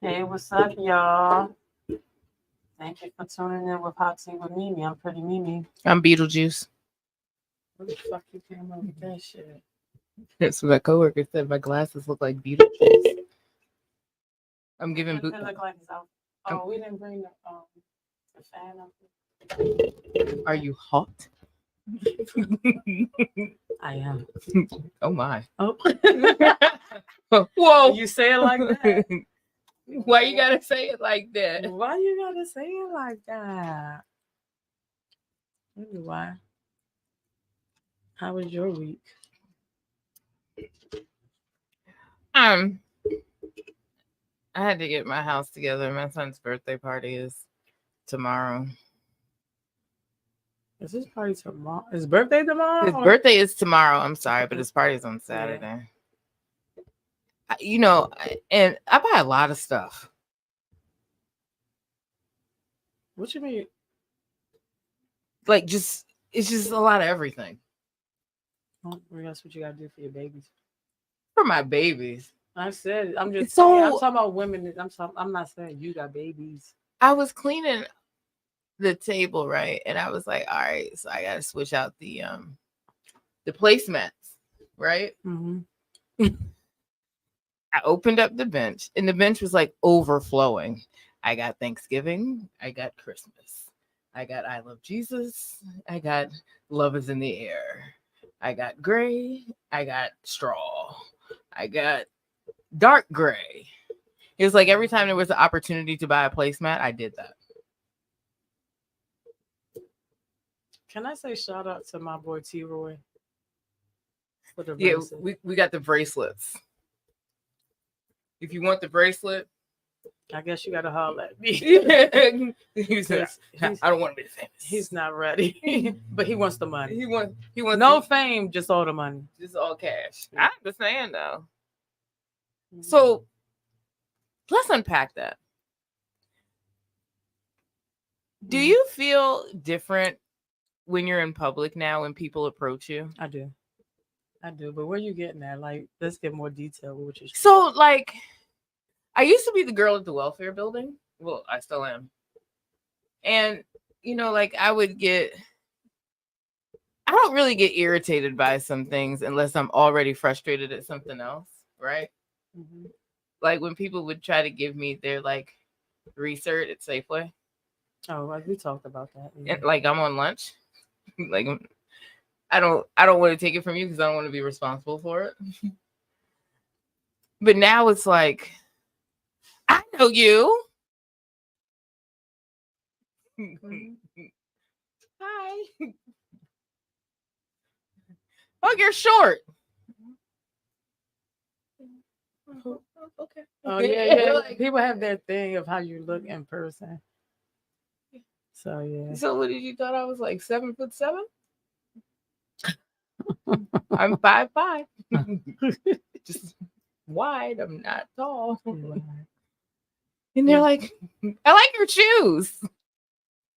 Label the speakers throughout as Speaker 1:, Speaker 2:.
Speaker 1: Hey, what's up, y'all? Thank you for tuning in with Hot Tea with Mimi. I'm Pretty Mimi.
Speaker 2: I'm Beetlejuice.
Speaker 1: What the fuck you came up with that shit?
Speaker 2: That's what my coworker said. My glasses look like Beetlejuice. I'm giving
Speaker 1: It
Speaker 2: boot.
Speaker 1: look like it's out. Oh, we didn't bring the fan up.
Speaker 2: Are you hot?
Speaker 1: I am.
Speaker 2: Oh my.
Speaker 1: Oh.
Speaker 2: Whoa.
Speaker 1: You say it like that?
Speaker 2: Why you gotta say it like that?
Speaker 1: Why you gotta say it like that? Maybe why? How was your week?
Speaker 2: I had to get my house together. My son's birthday party is tomorrow.
Speaker 1: Is his party tomorrow? His birthday tomorrow?
Speaker 2: His birthday is tomorrow. I'm sorry, but his party's on Saturday. Yeah. And I buy a lot of stuff.
Speaker 1: What you mean?
Speaker 2: Like, it's just a lot of everything.
Speaker 1: Oh, that's what you gotta do for your babies.
Speaker 2: For my babies.
Speaker 1: I said, I'm just
Speaker 2: So
Speaker 1: I'm talking about women. I'm not saying you got babies.
Speaker 2: I was cleaning the table, right? And I was like, all right, so I gotta switch out the placemats, right?
Speaker 1: Mm-hmm.
Speaker 2: I opened up the bench, and the bench was like overflowing. I got Thanksgiving, I got Christmas, I got I Love Jesus, I got Love is in the Air, I got gray, I got straw, I got dark gray. It was like every time there was an opportunity to buy a placemat, I did that.
Speaker 1: Can I say shout out to my boy T Roy?
Speaker 2: Yeah, we got the bracelets. If you want the bracelet,
Speaker 1: I guess you gotta holler at me.
Speaker 2: I don't want to be famous.
Speaker 1: He's not ready, but he wants the money.
Speaker 2: He wants
Speaker 1: no fame, just all the money.
Speaker 2: Just all cash. I understand though. So let's unpack that. Do you feel different when you're in public now when people approach you?
Speaker 1: I do. But where you getting at? Like, let's get more detail with what you're saying.
Speaker 2: So, like, I used to be the girl at the welfare building. Well, I still am. And, like, I don't really get irritated by some things unless I'm already frustrated at something else, right? Mm-hmm. Like, when people would try to give me their, like, recert at Safeway.
Speaker 1: Oh, we talked about that. Yeah.
Speaker 2: And, like, I'm on lunch. Like, I don't want to take it from you because I don't want to be responsible for it. But now it's like, I know you. Hi. Oh, you're short. Okay.
Speaker 1: Oh yeah. Like, people have their thing of how you look in person. So yeah.
Speaker 2: So what did you thought I was like 7'7"? I'm 5'5". Just wide. I'm not tall. And they're like, I like your shoes.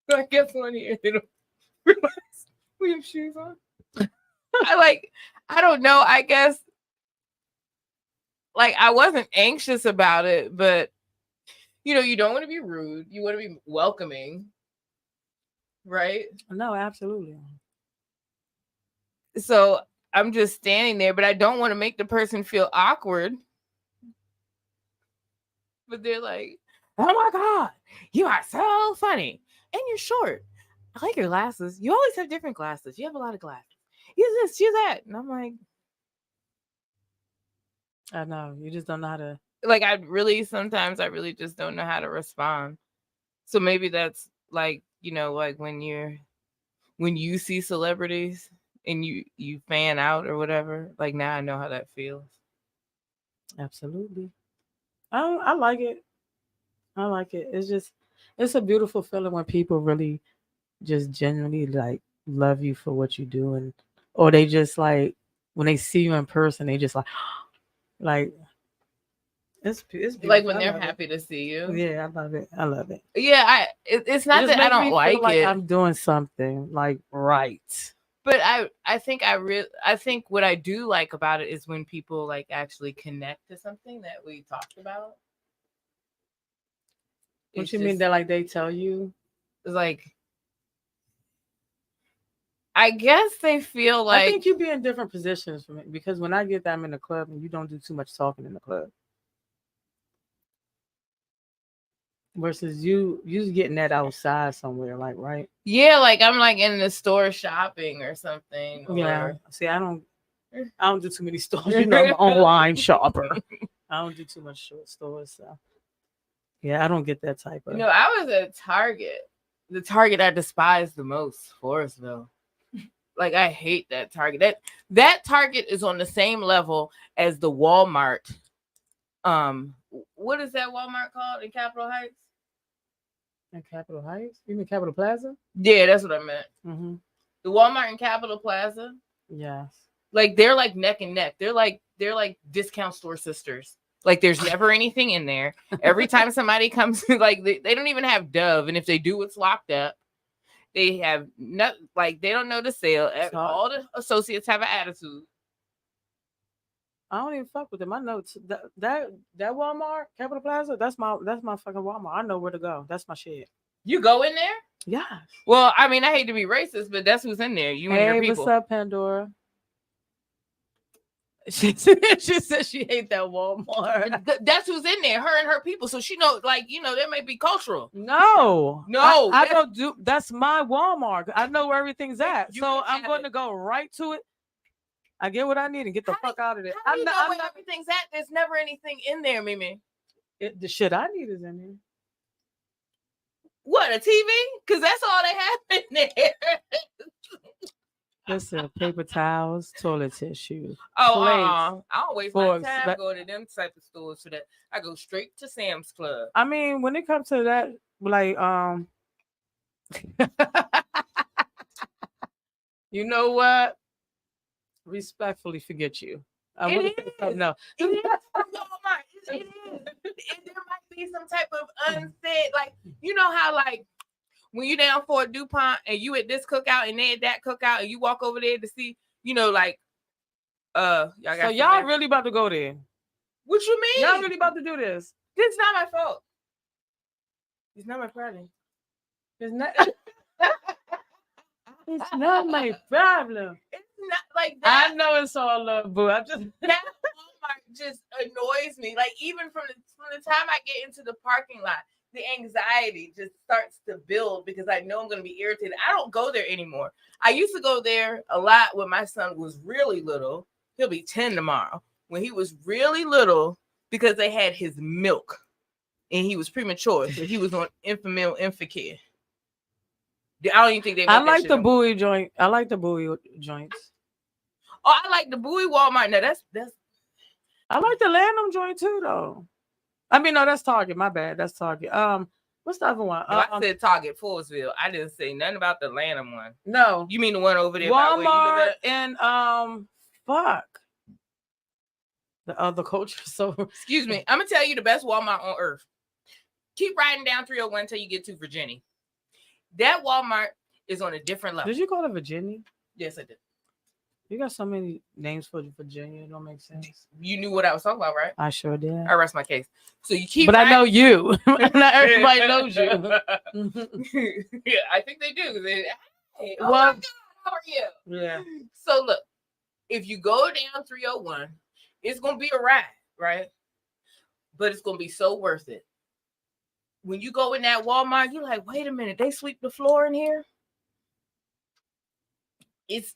Speaker 2: So I guess one here they don't realize we have shoes on. I don't know. I guess like I wasn't anxious about it, but you don't want to be rude. You want to be welcoming. Right?
Speaker 1: No, absolutely.
Speaker 2: So I'm just standing there, but I don't want to make the person feel awkward. But they're like, oh my God, you are so funny. And you're short. I like your glasses. You always have different glasses. You have a lot of glasses. Use this, use that. And I'm like,
Speaker 1: I know. You just don't know how to.
Speaker 2: Like, sometimes I really just don't know how to respond. So maybe that's like, like when you see celebrities and you fan out or whatever, like now I know how that feels.
Speaker 1: Absolutely. I like it. I like it. It's a beautiful feeling when people really just genuinely like love you for what you do, or they just like when they see you in person, they just like it's beautiful.
Speaker 2: Like when they're happy to see you.
Speaker 1: Yeah, I love it.
Speaker 2: Yeah, it's not that I don't like it.
Speaker 1: I'm doing something like right.
Speaker 2: But I think what I do like about it is when people like actually connect to something that we talked about.
Speaker 1: What you mean that like they tell you?
Speaker 2: It's like, I guess they feel like,
Speaker 1: I think you be in different positions for me because when I get that I'm in the club and you don't do too much talking in the club. Versus you getting that outside somewhere, like right?
Speaker 2: yeah, like I'm like in the store shopping or something.
Speaker 1: Yeah.
Speaker 2: Or...
Speaker 1: See, I don't do too many stores. You know, I'm an online shopper. I don't do too much short stores, so yeah, I don't get that type of.
Speaker 2: You know, I was at Target. The Target I despise the most, Forestville. Like I hate that Target. That Target is on the same level as the Walmart. What is that Walmart called in Capitol Heights?
Speaker 1: In Capitol Heights? You mean Capitol Plaza?
Speaker 2: Yeah, that's what I meant.
Speaker 1: Mm-hmm.
Speaker 2: The Walmart in Capitol Plaza.
Speaker 1: Yes.
Speaker 2: Like they're like neck and neck. They're like discount store sisters. Like there's never anything in there. Every time somebody comes, like they don't even have Dove, and if they do, it's locked up. They have no, like they don't know the sale. All the associates have an attitude.
Speaker 1: I don't even fuck with them. I know that Walmart, Capitol Plaza. That's my fucking Walmart. I know where to go. That's my shit.
Speaker 2: You go in there?
Speaker 1: Yeah.
Speaker 2: Well, I mean, I hate to be racist, but that's who's in there. You and your people.
Speaker 1: What's up, Pandora? She said she hate that Walmart.
Speaker 2: That's who's in there. Her and her people. So she knows, like, you know, that may be cultural.
Speaker 1: No,
Speaker 2: no,
Speaker 1: I don't do. That's my Walmart. I know where everything's at, so I'm going to go right to it. I get what I need and get the fuck out of there.
Speaker 2: How do you know where everything's at? There's never anything in there, Mimi.
Speaker 1: The shit I need is in there.
Speaker 2: What, a TV? Because that's all they have in there.
Speaker 1: Listen, paper towels, toilet tissue.
Speaker 2: Oh, I don't waste my time going to them type of stores for that. I go straight to Sam's Club.
Speaker 1: I mean, when it comes to that, like, you know what? Respectfully forget you.
Speaker 2: No, it is. There might be some type of unsaid, like, you know how, like, when you down for a DuPont and you at this cookout and they at that cookout and you walk over there to see, you know, like,
Speaker 1: y'all really about to go there?
Speaker 2: What you mean?
Speaker 1: Y'all really about to do this?
Speaker 2: This is not my fault. It's not my problem.
Speaker 1: It's not. It's not my problem.
Speaker 2: It's not like that.
Speaker 1: I know it's all love, boo. I just
Speaker 2: that Walmart just annoys me. Like even from the time I get into the parking lot, the anxiety just starts to build because I know I'm going to be irritated. I don't go there anymore. I used to go there a lot when my son was really little. He'll be 10 tomorrow. When he was really little, because they had his milk and he was premature, so he was on Enfamil Enfacare. I don't even think they.
Speaker 1: I like the Bowie joint. I like the Bowie joints.
Speaker 2: Oh, I like the Bowie Walmart. No, that's.
Speaker 1: I like the Lanham joint too, though. I mean, no, that's Target. My bad. That's Target. What's the other one?
Speaker 2: No, I said Target, Forestville. I didn't say nothing about the Lanham one.
Speaker 1: No,
Speaker 2: you mean the one over there?
Speaker 1: Walmart and fuck. The other culture. So
Speaker 2: excuse me. I'm gonna tell you the best Walmart on earth. Keep riding down 301 until you get to Virginia. That Walmart is on a different level.
Speaker 1: Did you call it Virginia?
Speaker 2: Yes, I did.
Speaker 1: You got so many names for Virginia. It don't make sense.
Speaker 2: You knew what I was talking about, right?
Speaker 1: I sure did.
Speaker 2: I rest my case. So you keep.
Speaker 1: But riding. I know you. Not everybody knows you.
Speaker 2: Yeah, I think they do. Hey,
Speaker 1: well, my
Speaker 2: God, how are you?
Speaker 1: Yeah.
Speaker 2: So look, if you go down 301, it's gonna be a ride, right? But it's gonna be so worth it. When you go in that Walmart, you're like, wait a minute, they sweep the floor in here? It's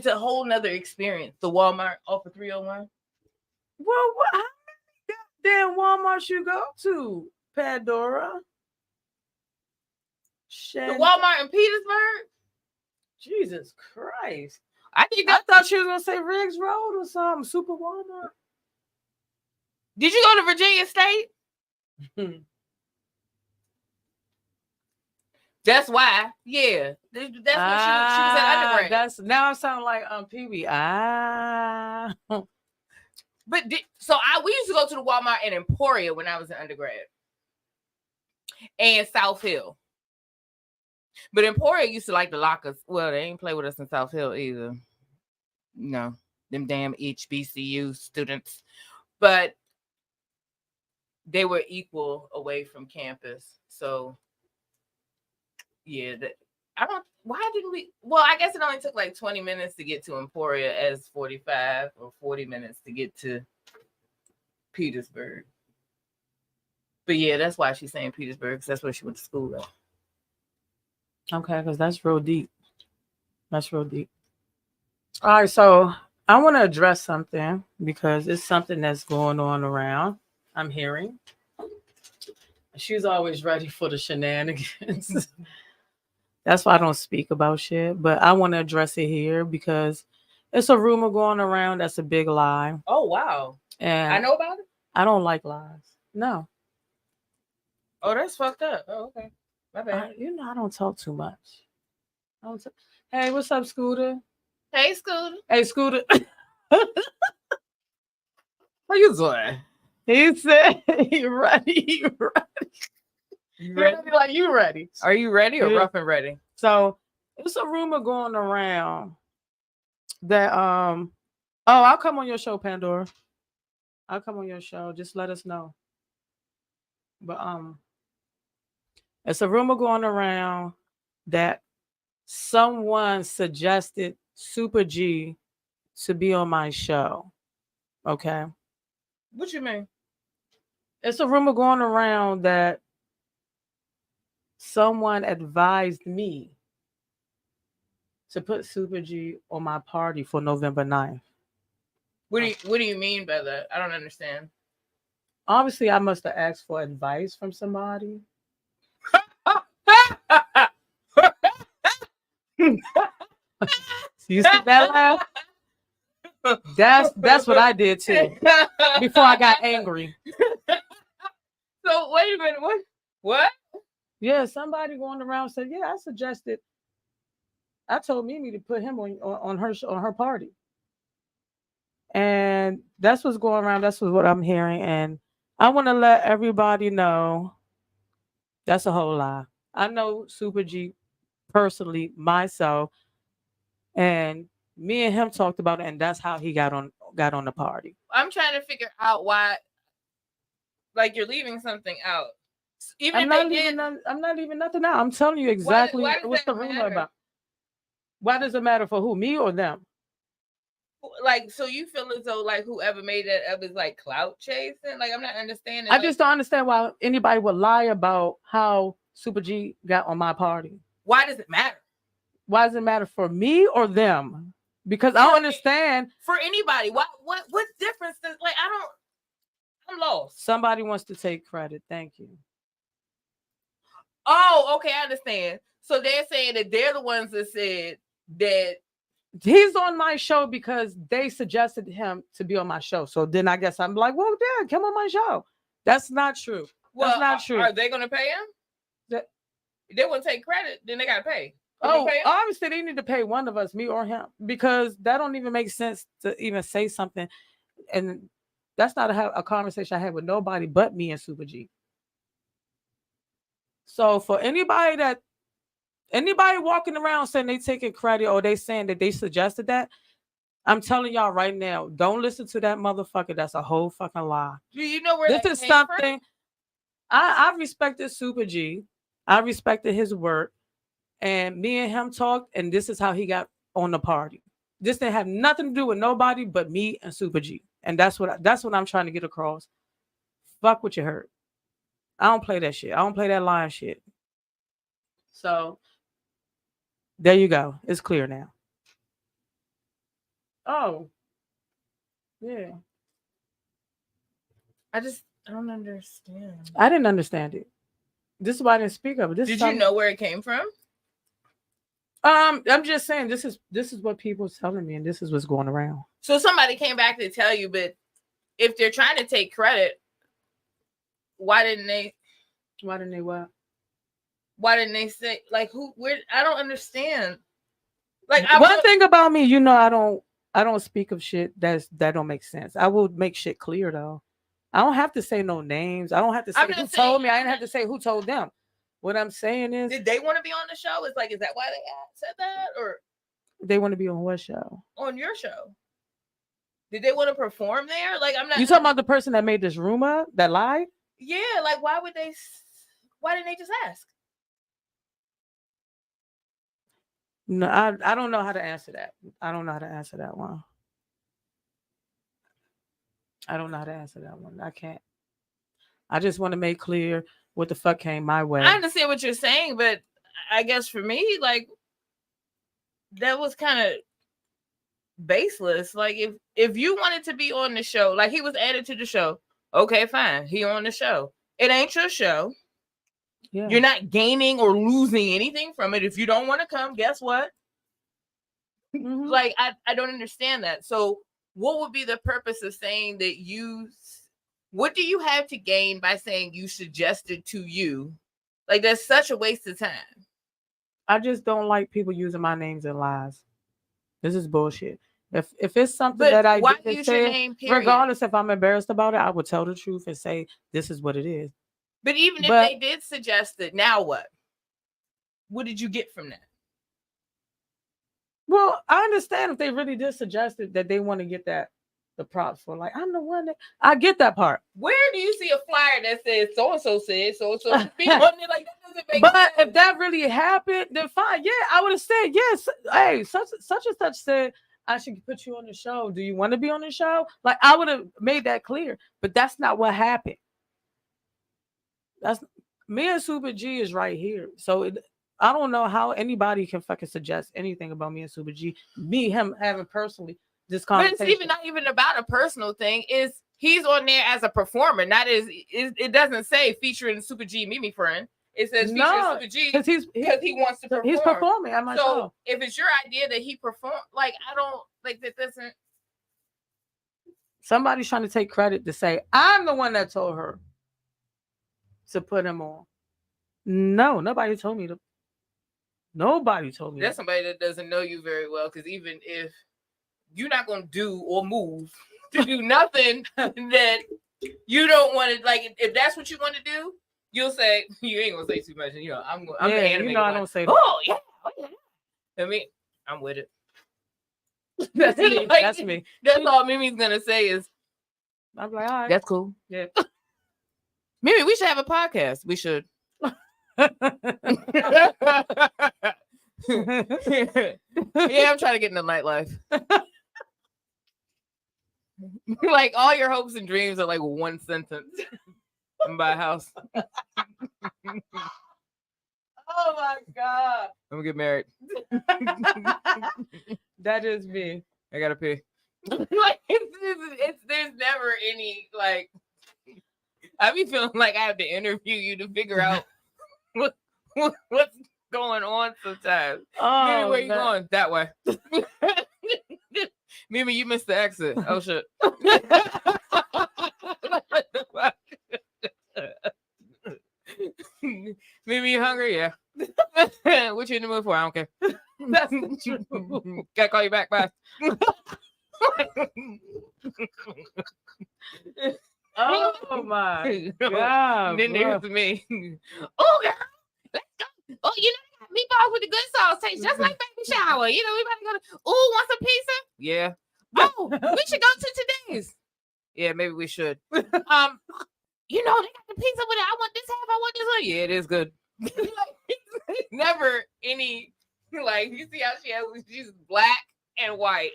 Speaker 2: a whole nother experience. The Walmart off of 301.
Speaker 1: Well, how many goddamn Walmarts you go to, Pandora?
Speaker 2: The Walmart in Petersburg?
Speaker 1: Jesus Christ.
Speaker 2: I
Speaker 1: thought she was gonna say Riggs Road or something. Super Walmart.
Speaker 2: Did you go to Virginia State? That's why. Yeah. That's when she was at undergrad.
Speaker 1: Now I sound like Pee-wee.
Speaker 2: But we used to go to the Walmart in Emporia when I was in undergrad. And South Hill. But Emporia used to like to lock us. Well, they ain't play with us in South Hill either. No. Them damn HBCU students. But they were equal away from campus. So yeah, I don't. Why didn't we? Well, I guess it only took like 20 minutes to get to Emporia as 45 or 40 minutes to get to Petersburg. But yeah, that's why she's saying Petersburg, because that's where she went to school at.
Speaker 1: Okay, because that's real deep. That's real deep. All right, so I want to address something because it's something that's going on around. I'm hearing. She's always ready for the shenanigans. That's why I don't speak about shit. But I want to address it here because it's a rumor going around that's a big lie.
Speaker 2: Oh wow.
Speaker 1: And
Speaker 2: I know about it.
Speaker 1: I don't like lies. No.
Speaker 2: Oh, that's fucked up. Oh, okay. My bad.
Speaker 1: I don't talk too much. Hey, what's up, Scooter?
Speaker 2: Hey, Scooter.
Speaker 1: Hey, Scooter.
Speaker 2: How you doing?
Speaker 1: He said, "You ready? You ready?
Speaker 2: You
Speaker 1: ready? Like you ready?
Speaker 2: Are you ready or
Speaker 1: Yeah.
Speaker 2: rough and ready?
Speaker 1: So it's a rumor going around that oh, I'll come on your show, Pandora. I'll come on your show. Just let us know. But it's a rumor going around that someone suggested Super G to be on my show. Okay.
Speaker 2: What you mean?
Speaker 1: It's a rumor going around that someone advised me to put Super G on my party for November 9th.
Speaker 2: What do you mean by that? I don't understand.
Speaker 1: Obviously, I must have asked for advice from somebody. You see that laugh? That's what I did too. Before I got angry.
Speaker 2: So wait a minute. What?
Speaker 1: Yeah, somebody going around said, yeah, I told Mimi to put him on her party. And that's what's going around. That's what I'm hearing. And I want to let everybody know that's a whole lie. I know Super G personally, myself, and me and him talked about it, and that's how he got on the party.
Speaker 2: I'm trying to figure out why, like, you're leaving something out. Even
Speaker 1: I'm not leaving nothing out. I'm telling you exactly what's the rumor about. Why does it matter for who, me or them?
Speaker 2: Like, so you feel as though like whoever made that up is like clout chasing? Like, I'm not understanding.
Speaker 1: I just don't understand why anybody would lie about how Super G got on my party.
Speaker 2: Why does it matter?
Speaker 1: Why does it matter for me or them? Because I don't understand.
Speaker 2: For anybody. What difference does, like, I'm lost.
Speaker 1: Somebody wants to take credit. Thank you.
Speaker 2: Oh, okay, I understand. So they're saying that they're the ones that said that
Speaker 1: he's on my show because they suggested him to be on my show. So then I guess I'm like, well, yeah, come on my show. That's not true. That's not true.
Speaker 2: Are they going to pay him? If they want to take credit, then they got to pay.
Speaker 1: Obviously they need to pay one of us, me or him, because that don't even make sense to even say something. And that's not a conversation I had with nobody but me and Super G. So for anybody walking around saying they taking credit or they saying that they suggested that, I'm telling y'all right now, don't listen to that motherfucker. That's a whole fucking lie.
Speaker 2: Do you know where
Speaker 1: this is something? I respected Super G. I respected his work. And me and him talked, and this is how he got on the party. This didn't have nothing to do with nobody but me and Super G. And that's what I'm trying to get across. Fuck what you heard. I don't play that shit. I don't play that lying shit. So there you go. It's clear now. Oh. Yeah.
Speaker 2: I don't understand.
Speaker 1: I didn't understand it. This is why I didn't speak of it.
Speaker 2: Did you know where it came from?
Speaker 1: I'm just saying this is what people are telling me, and this is what's going around.
Speaker 2: So somebody came back to tell you, but if they're trying to take credit, why didn't they what? Why didn't they say, like, who? Where? I don't understand. Like,
Speaker 1: one thing about me, I don't speak of shit that don't make sense. I will make shit clear though. I don't have to say no names. I don't have to say who told me. I didn't have to say who told them. What I'm saying is,
Speaker 2: did they want to be on the show? Is that why they said that, or
Speaker 1: they want to be on what show?
Speaker 2: On your show. Did they want to perform there? Like, I'm not.
Speaker 1: You talking about the person that made this rumor that lied?
Speaker 2: Yeah, like why would they? Why didn't they just ask?
Speaker 1: No, I don't know how to answer that. I don't know how to answer that one. I don't know how to answer that one. I can't. I just want to make clear what the fuck came my way.
Speaker 2: I understand what you're saying, but I guess for me, like that was kind of baseless. Like if you wanted to be on the show, like he was added to the show, okay, fine, he on the show. It ain't your show.
Speaker 1: Yeah.
Speaker 2: You're not gaining or losing anything from it. If you don't want to come, guess what?
Speaker 1: Mhm.
Speaker 2: Like I don't understand that. So what would be the purpose of saying that you? What do you have to gain by saying you suggested to you? Like that's such a waste of time.
Speaker 1: I just don't like people using my names in lies. This is bullshit. If it's something
Speaker 2: But
Speaker 1: that I
Speaker 2: why
Speaker 1: didn't
Speaker 2: use your
Speaker 1: say,
Speaker 2: name, period?
Speaker 1: regardless if I'm embarrassed about it, I would tell the truth and say this is what it is.
Speaker 2: But even if
Speaker 1: But-
Speaker 2: they did suggest it, now what? What did you get from that?
Speaker 1: Well, I understand if they really did suggest it that they want to get the props for, like, I'm the one that I get that part.
Speaker 2: Where do you see a flyer that says so and so said so should be on it? Like that doesn't make
Speaker 1: But
Speaker 2: sense.
Speaker 1: if that really happened, then fine. Yeah, I would have said yes. Hey, such and such said I should put you on the show. Do you want to be on the show? Like I would have made that clear. But that's not what happened. That's me and Super G is right here. So I don't know how anybody can fucking suggest anything about me and Super G. Me, him having personally this
Speaker 2: But
Speaker 1: conversation.
Speaker 2: it's even not even about a personal thing. Is he's on there as a performer, not as it doesn't say featuring Super G Mimi friend. It says featuring
Speaker 1: No,
Speaker 2: Super G
Speaker 1: because
Speaker 2: because he wants to perform.
Speaker 1: he's performing at my
Speaker 2: So
Speaker 1: show.
Speaker 2: if it's your idea that he performed, like I don't like that doesn't.
Speaker 1: Somebody's trying to take credit to say I'm the one that told her to put him on. No, nobody told me to. Nobody told me.
Speaker 2: That's
Speaker 1: that.
Speaker 2: somebody that doesn't know you very well. Because even if you're not gonna do or move to do nothing that you don't want to, like if that's what you want to do, you'll say you ain't gonna say too much. You know, I'm the anime.
Speaker 1: You know, I don't say that.
Speaker 2: Oh yeah, I mean, I'm with it. That's me. Like,
Speaker 1: That's me.
Speaker 2: That's all Mimi's gonna say is,
Speaker 1: I'm like, all right.
Speaker 2: that's cool.
Speaker 1: Yeah.
Speaker 2: Mimi, we should have a podcast. We should. Yeah, I'm trying to get in the nightlife. Like all your hopes and dreams are like one sentence. And buy a house.
Speaker 1: Oh my god.
Speaker 2: I'm gonna get married.
Speaker 1: That is me.
Speaker 2: I gotta pee. Like it's there's never any like. I be feeling like I have to interview you to figure out what's going on sometimes.
Speaker 1: Oh,
Speaker 2: Mimi, where you going? That way. Mimi, you missed the exit. Oh shit. Mimi, you hungry? Yeah. What you in the mood for? I don't care.
Speaker 1: That's the truth.
Speaker 2: Gotta call you back. Bye.
Speaker 1: Oh my god.
Speaker 2: Then
Speaker 1: bro.
Speaker 2: there's me. Oh, girl, let's go. Oh, you know, they got meatballs with the good sauce taste, just like baby shower. You know, we about to go to. Oh, want some pizza? Yeah. Oh, we should go to today's. Yeah, maybe we should. You know, they got the pizza with it. I want this half. I want this one. Yeah, it is good. Like, never any like you see how she's black and white.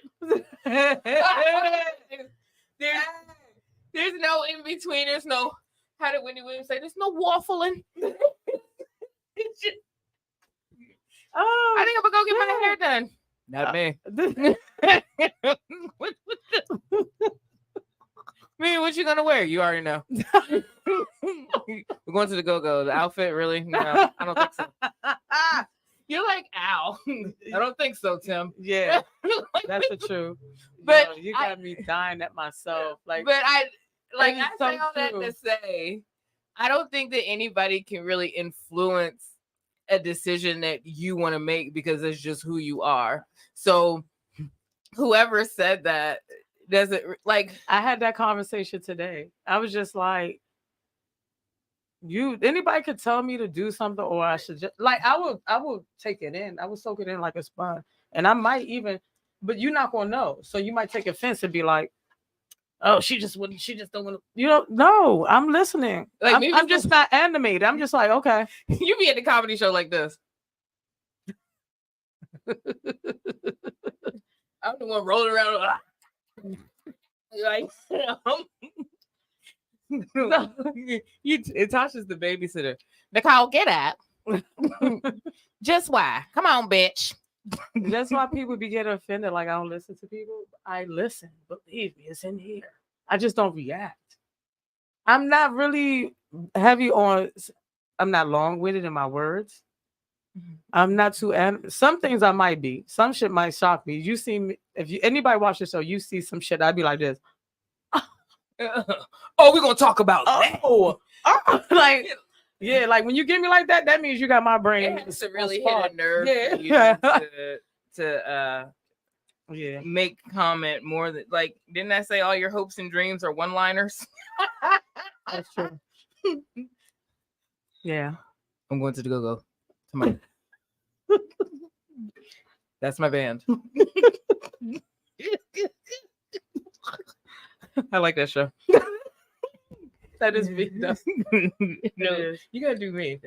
Speaker 2: There's no in between. There's no, how did Wendy Williams say? There's no waffling. It's just,
Speaker 1: Oh,
Speaker 2: I think I'm gonna go get my hair done. Not me. Me, what you gonna wear? You already know. We're going to the go-go. The outfit, really? No, I don't think so. You're like, ow. I don't think so, Tim.
Speaker 1: yeah, that's the truth.
Speaker 2: But
Speaker 1: Yo, you got me dying at myself. Like,
Speaker 2: But I
Speaker 1: That is
Speaker 2: say
Speaker 1: so
Speaker 2: all that
Speaker 1: true.
Speaker 2: to say, I don't think that anybody can really influence a decision that you want to make because it's just who you are. So whoever said that doesn't like.
Speaker 1: I had that conversation today. I was just like, anybody could tell me to do something, or I should just like I will take it in. I will soak it in like a sponge. And I might even, but you're not gonna know. So you might take offense and be like, oh, she just wouldn't. She just don't want to. You know, no, I'm listening.
Speaker 2: Like,
Speaker 1: I'm,
Speaker 2: maybe
Speaker 1: I'm
Speaker 2: it's
Speaker 1: just not animated. I'm just like, okay.
Speaker 2: You be at the comedy show like this. I'm the one rolling around. Like, Tasha's the babysitter. Nicole, get up. Just why? Come on, bitch.
Speaker 1: That's why people be getting offended. Like I don't listen to people. I listen. Believe me, it's in here. I just don't react. I'm not really heavy on. I'm not long-winded in my words. I'm not too. Some things I might be. Some shit might shock me. You see me if you anybody watch the show, you see some shit. I'd be like this.
Speaker 2: Oh, we're gonna talk about that.
Speaker 1: Like yeah, like when you get me like that, that means you got my brain.
Speaker 2: It has to really hit a nerve for you to
Speaker 1: yeah.
Speaker 2: make comment more than like. Didn't I say all your hopes and dreams are one-liners?
Speaker 1: That's true. Yeah.
Speaker 2: I'm going to the go-go. Come on. That's my band. I like that show.
Speaker 1: That is me.
Speaker 2: No, you gotta do me.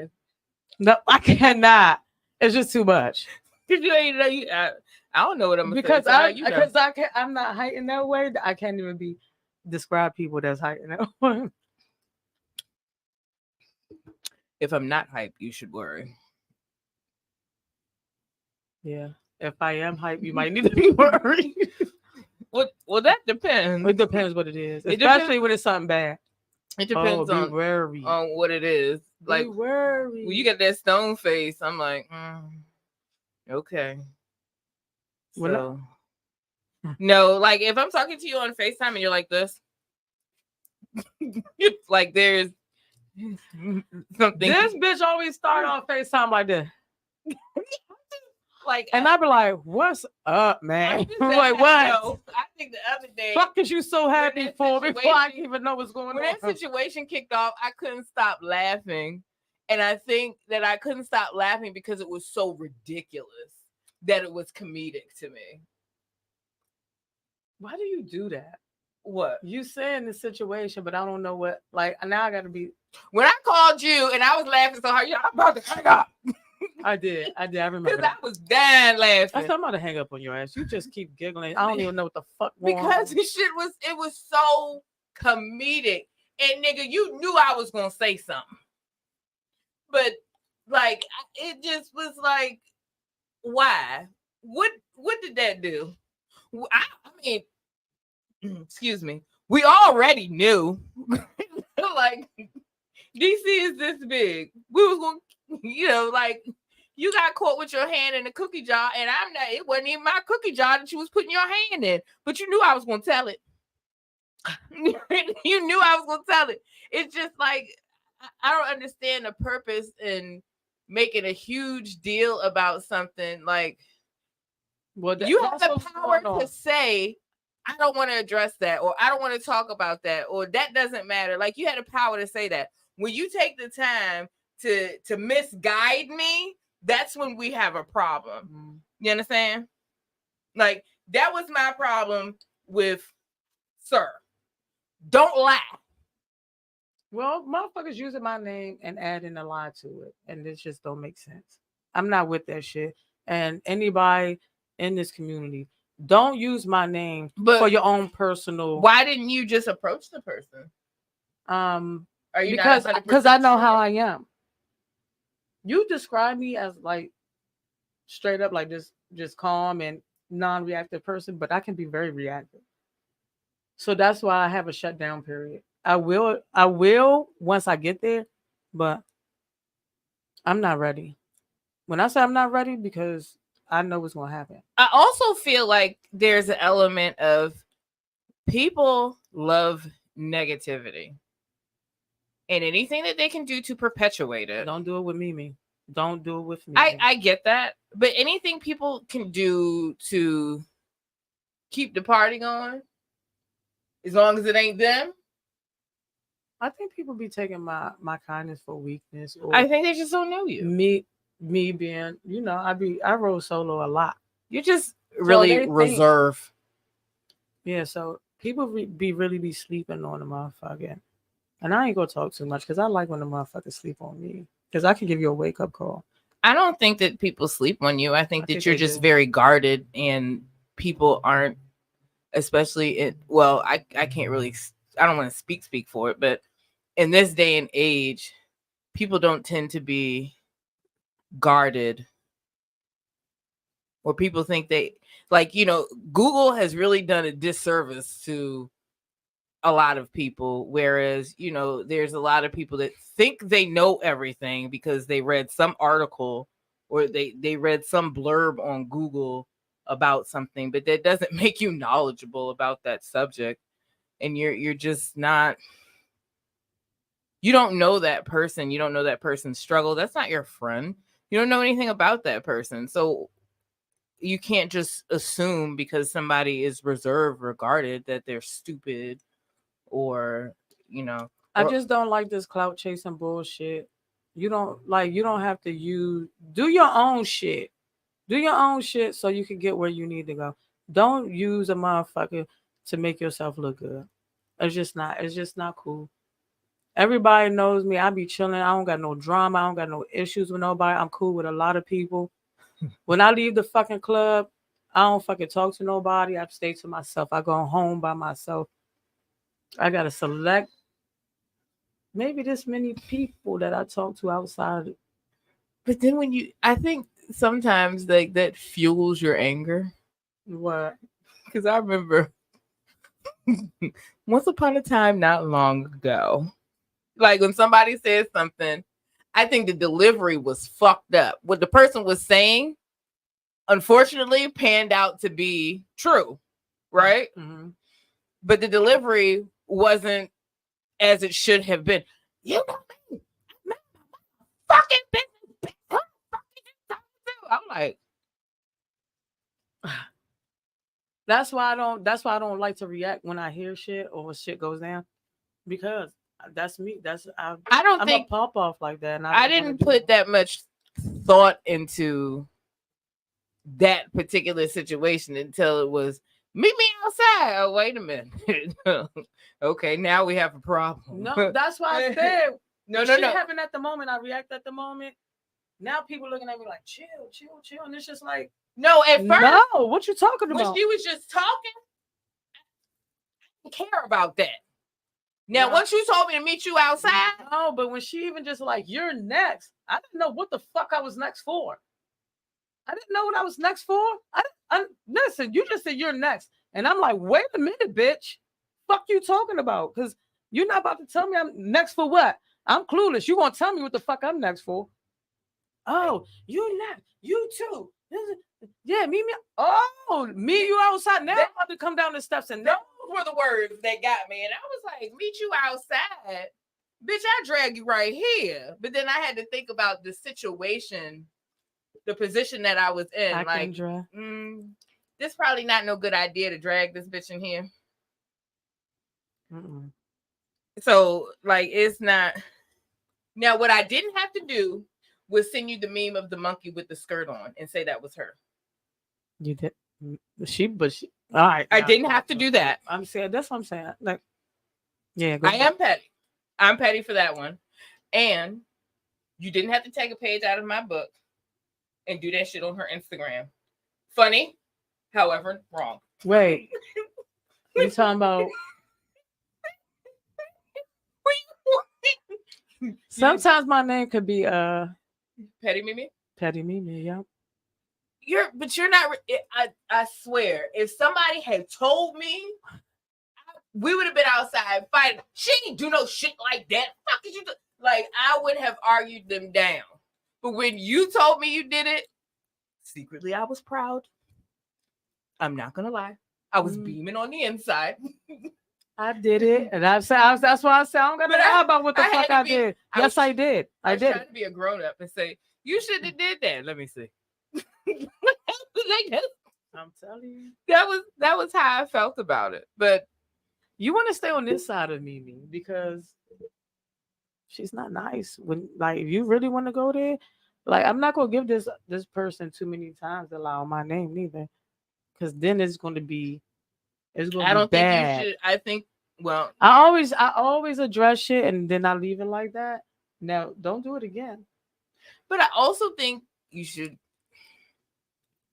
Speaker 1: No, I cannot. It's just too much.
Speaker 2: You ain't know you. I don't know what I'm
Speaker 1: Because
Speaker 2: say.
Speaker 1: I can't. I'm not heightened that way. I can't even be describe people that's heightened that way.
Speaker 2: If I'm not hype, you should worry.
Speaker 1: Yeah. If I am hype, you might need to be worried.
Speaker 2: Well, that depends.
Speaker 1: It depends what it is,
Speaker 2: It
Speaker 1: especially
Speaker 2: depends.
Speaker 1: when it's something bad.
Speaker 2: It depends
Speaker 1: be worried.
Speaker 2: on what it is. Like
Speaker 1: be worried.
Speaker 2: when you get that stone face, I'm like, okay. So, no, like if I'm talking to you on FaceTime and you're like this, like there's something.
Speaker 1: This bitch always start on FaceTime like this.
Speaker 2: Like,
Speaker 1: and I be like, "What's up, man?" I'm like, what?
Speaker 2: I think the other day,
Speaker 1: fuck is you so happy for before I even know what's going on?
Speaker 2: When that situation kicked off, I couldn't stop laughing, and I think that I couldn't stop laughing because it was so ridiculous that it was comedic to me.
Speaker 1: Why do you do that?
Speaker 2: What?
Speaker 1: You saying the situation, but I don't know what. Like now, I got to be.
Speaker 2: When I called you and I was laughing so hard, I'm about to hang up.
Speaker 1: I did. I remember.
Speaker 2: Because I was dying laughing.
Speaker 1: I thought I'm about to hang up on your ass. You just keep giggling. I don't even know what the fuck.
Speaker 2: Because this shit was so comedic. And nigga, you knew I was gonna say something. But like it just was like, why? What did that do? I mean, excuse me. We already knew. Like DC is this big. We was gonna, like you got caught with your hand in the cookie jar, and it wasn't even my cookie jar that you was putting your hand in, but you knew I was gonna tell it. You knew I was gonna tell it. It's just like I don't understand the purpose in making a huge deal about something. Like, well, you have the power to say, I don't want to address that, or I don't want to talk about that, or that doesn't matter. Like, you had the power to say that. When you take the time to misguide me, that's when we have a problem. Mm-hmm. You understand? Like, that was my problem with sir. Don't lie.
Speaker 1: Well, motherfuckers using my name and adding a lie to it, and this just don't make sense. I'm not with that shit. And anybody in this community, don't use my name for your own personal.
Speaker 2: Why didn't you just approach the person?
Speaker 1: Are you because I know how I am. You describe me as like straight up like just calm and non-reactive person, but I can be very reactive. So that's why I have a shutdown period. I will once I get there, but I'm not ready. When I say I'm not ready, because I know what's going to happen.
Speaker 2: I also feel like there's an element of people love negativity. And anything that they can do to perpetuate it.
Speaker 1: Don't do it with Mimi. Don't do it with me.
Speaker 2: I get that. But anything people can do to keep the party going, as long as it ain't them.
Speaker 1: I think people be taking my kindness for weakness. Or
Speaker 2: I think they just don't know you.
Speaker 1: Me being, I roll solo a lot.
Speaker 2: You're just really reserved.
Speaker 1: Yeah, so People really be sleeping on the motherfucker. And I ain't gonna talk too much because I like when the motherfuckers sleep on me. Because I can give you a wake up call.
Speaker 2: I don't think that people sleep on you. I think that you're
Speaker 1: they
Speaker 2: just
Speaker 1: do.
Speaker 2: very guarded, and people aren't, especially in, well, I can't really, I don't want to speak for it, but in this day and age, people don't tend to be guarded, or people think they, like, you know, Google has really done a disservice to a lot of people, whereas, you know, there's a lot of people that think they know everything because they read some article or they read some blurb on Google about something, but that doesn't make you knowledgeable about that subject. And you're just not, you don't know that person, you don't know that person's struggle. That's not your friend. You don't know anything about that person. So you can't just assume because somebody is reserved, regarded, that they're stupid, or, you know.
Speaker 1: I just don't like this clout chasing bullshit. You don't have to do your own shit. Do your own shit so you can get where you need to go. Don't use a motherfucker to make yourself look good. It's just not cool. Everybody knows me. I be chilling. I don't got no drama. I don't got no issues with nobody. I'm cool with a lot of people. When I leave the fucking club, I don't fucking talk to nobody. I stay to myself. I go home by myself. I gotta select maybe this many people that I talk to outside.
Speaker 2: But then when you, I think sometimes like that fuels your anger.
Speaker 1: What?
Speaker 2: Because I remember once upon a time, not long ago, like when somebody says something, I think the delivery was fucked up. What the person was saying, unfortunately, panned out to be true, right?
Speaker 1: Mm-hmm.
Speaker 2: But the delivery wasn't as it should have been. You know me, fucking business. I'm like,
Speaker 1: that's why I don't like to react when I hear shit or when shit goes down, because that's me. I'm
Speaker 2: think
Speaker 1: a pop off like that. And
Speaker 2: I didn't put that much thought into that particular situation until it was, meet me outside. Oh, wait a minute. Okay, now we have a problem.
Speaker 1: No, that's why I said
Speaker 2: no.
Speaker 1: Shit happened at the moment. I react at the moment. Now people looking at me like, chill, and it's just like,
Speaker 2: no. At first,
Speaker 1: no, what you talking about?
Speaker 2: When she was just talking, I didn't care about that. Now, once you told me to meet you outside,
Speaker 1: no, but when she even just like, you're next, I didn't know what the fuck I was next for. I didn't know what I was next for. Listen, you just said you're next, and I'm like, wait a minute, bitch. Fuck you talking about? Because you're not about to tell me I'm next for what? I'm clueless. You gonna tell me what the fuck I'm next for? Oh, you next. You too. Yeah, meet me. Oh, meet you outside. Now I'm about to come down the steps, and
Speaker 2: those were the words that got me. And I was like, meet you outside. Bitch, I drag you right here. But then I had to think about the situation, the position that I was in.
Speaker 1: I
Speaker 2: like, this probably not no good idea to drag this bitch in here.
Speaker 1: Mm-mm.
Speaker 2: So, like, it's not. Now, what I didn't have to do was send you the meme of the monkey with the skirt on and say that was her.
Speaker 1: You did. All right.
Speaker 2: I didn't have to do that.
Speaker 1: I'm saying, that's what I'm saying. Like, yeah,
Speaker 2: I am petty. I'm petty for that one. And you didn't have to take a page out of my book and do that shit on her Instagram. Funny, however, wrong.
Speaker 1: Wait. You talking about? Sometimes my name could be
Speaker 2: Petty Mimi.
Speaker 1: Petty Mimi, yeah.
Speaker 2: You're not. I swear, if somebody had told me, we would have been outside fighting. She didn't do no shit like that. Fuck did you do? Like, I would have argued them down. But when you told me you did it, secretly I was proud. I'm not gonna lie. I was beaming on the inside.
Speaker 1: I did it, and that's why I said I don't gotta lie about what the fuck I did. Yes, I did. I did.
Speaker 2: Trying to be a grown up and say you shouldn't have did that. Let me see.
Speaker 1: I'm telling you,
Speaker 2: that was how I felt about it. But
Speaker 1: you want to stay on this side of Mimi because she's not nice. When, like, if you really want to go there, like, I'm not gonna give this person too many times to allow my name neither, because then it's going to be It's gonna
Speaker 2: I
Speaker 1: be
Speaker 2: don't think
Speaker 1: bad.
Speaker 2: you should. I think, well,
Speaker 1: I always address shit and then I leave it like that. Now, don't do it again.
Speaker 2: but I also think you should.